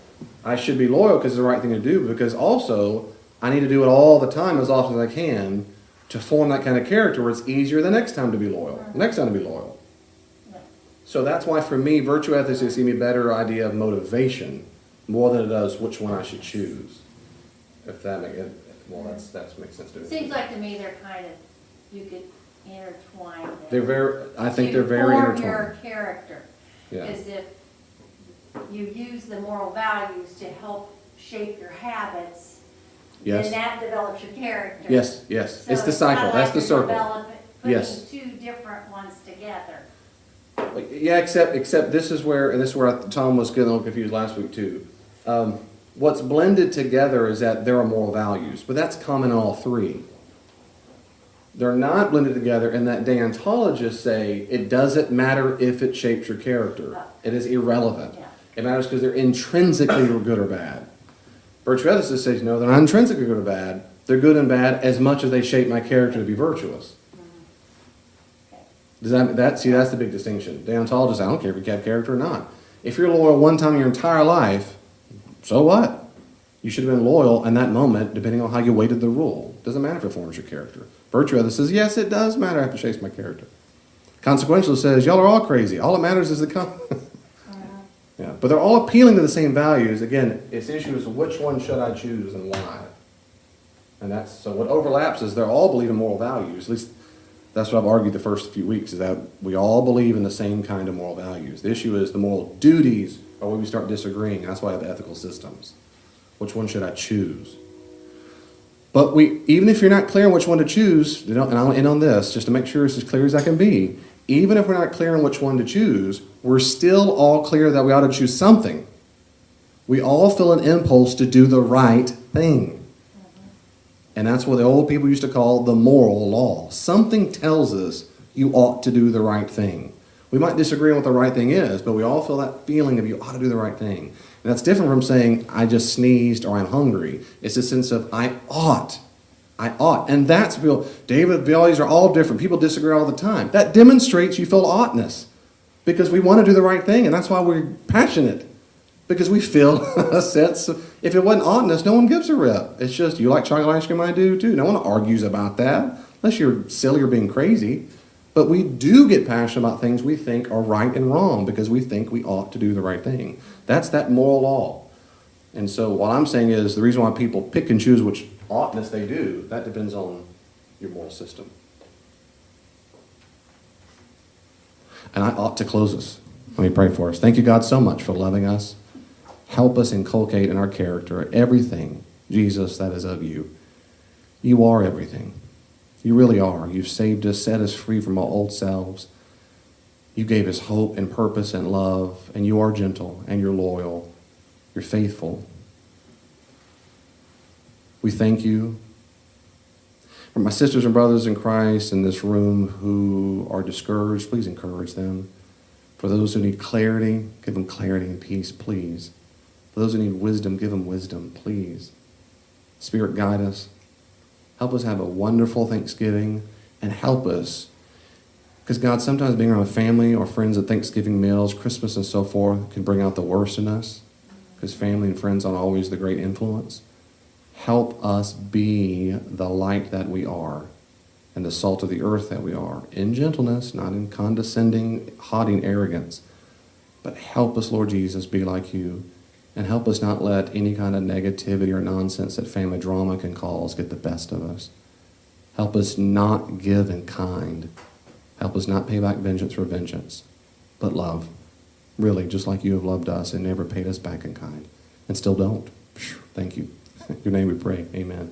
I should be loyal because it's the right thing to do, because also I need to do it all the time as often as I can to form that kind of character where it's easier the next time to be loyal, the next time to be loyal. Yeah. So that's why for me, virtue ethics is give me a better idea of motivation more than it does which one I should choose. If that makes it, well, that makes sense to me. Seems like to me they're kind of, you could intertwine them. I think they're very To form intertwined. your character. Yeah. Is if you use the moral values to help shape your habits, Yes. then that develops your character. Yes. So It's the kinda cycle. like That's the you're circle. putting Yes. two different ones together. Yeah, except this is where Tom was getting a little confused last week too. What's blended together is that there are moral values, but that's common in all three. They're not blended together in that deontologists say it doesn't matter if it shapes your character. It is irrelevant. Yeah. It matters because they're intrinsically good or bad. Virtue ethicists say, no, they're not intrinsically good or bad. They're good and bad as much as they shape my character to be virtuous. Does that's the big distinction. Deontologists, I don't care if you have character or not. If you're loyal one time in your entire life, so what? You should have been loyal in that moment, depending on how you weighted the rule. Doesn't matter if it forms your character. Virtue ethicist says, yes, it does matter if it shapes my character. Consequentialist says, y'all are all crazy. All that matters is the Yeah, but they're all appealing to the same values. Again, its issue is which one should I choose and why. And so what overlaps is they all believe in moral values. At least that's what I've argued the first few weeks, is that we all believe in the same kind of moral values. The issue is the moral duties are where we start disagreeing. That's why I have ethical systems. Which one should I choose? But even if you're not clear on which one to choose, and I'll end on this, just to make sure it's as clear as I can be, even if we're not clear on which one to choose, we're still all clear that we ought to choose something. We all feel an impulse to do the right thing. And that's what the old people used to call the moral law. Something tells us you ought to do the right thing. We might disagree on what the right thing is, but we all feel that feeling of you ought to do the right thing. And that's different from saying, I just sneezed or I'm hungry. It's a sense of I ought. I ought. And that's real. David, values are all different. People disagree all the time. That demonstrates you feel oughtness because we want to do the right thing. And that's why we're passionate, because we feel a sense of, if it wasn't oughtness, no one gives a rip. It's just, you like chocolate ice cream, I do too. No one argues about that unless you're silly or being crazy. But we do get passionate about things we think are right and wrong because we think we ought to do the right thing. That's that moral law. And so what I'm saying is the reason why people pick and choose which oughtness they do, that depends on your moral system. And I ought to close us. Let me pray for us. Thank you, God, so much for loving us. Help us inculcate in our character everything, Jesus, that is of you. You are everything. You really are. You've saved us, set us free from our old selves. You gave us hope and purpose and love, and you are gentle and you're loyal. You're faithful. We thank you. For my sisters and brothers in Christ in this room who are discouraged, please encourage them. For those who need clarity, give them clarity and peace, please. For those who need wisdom, give them wisdom, please. Spirit, guide us. Help us have a wonderful Thanksgiving, and help us. Because God, sometimes being around family or friends at Thanksgiving meals, Christmas and so forth, can bring out the worst in us. Because family and friends aren't always the great influence. Help us be the light that we are and the salt of the earth that we are, in gentleness, not in condescending, haughty arrogance. But help us, Lord Jesus, be like you, and help us not let any kind of negativity or nonsense that family drama can cause get the best of us. Help us not give in kind. Help us not pay back vengeance for vengeance, but love. Really, just like you have loved us and never paid us back in kind, and still don't. Thank you. In your name we pray. Amen.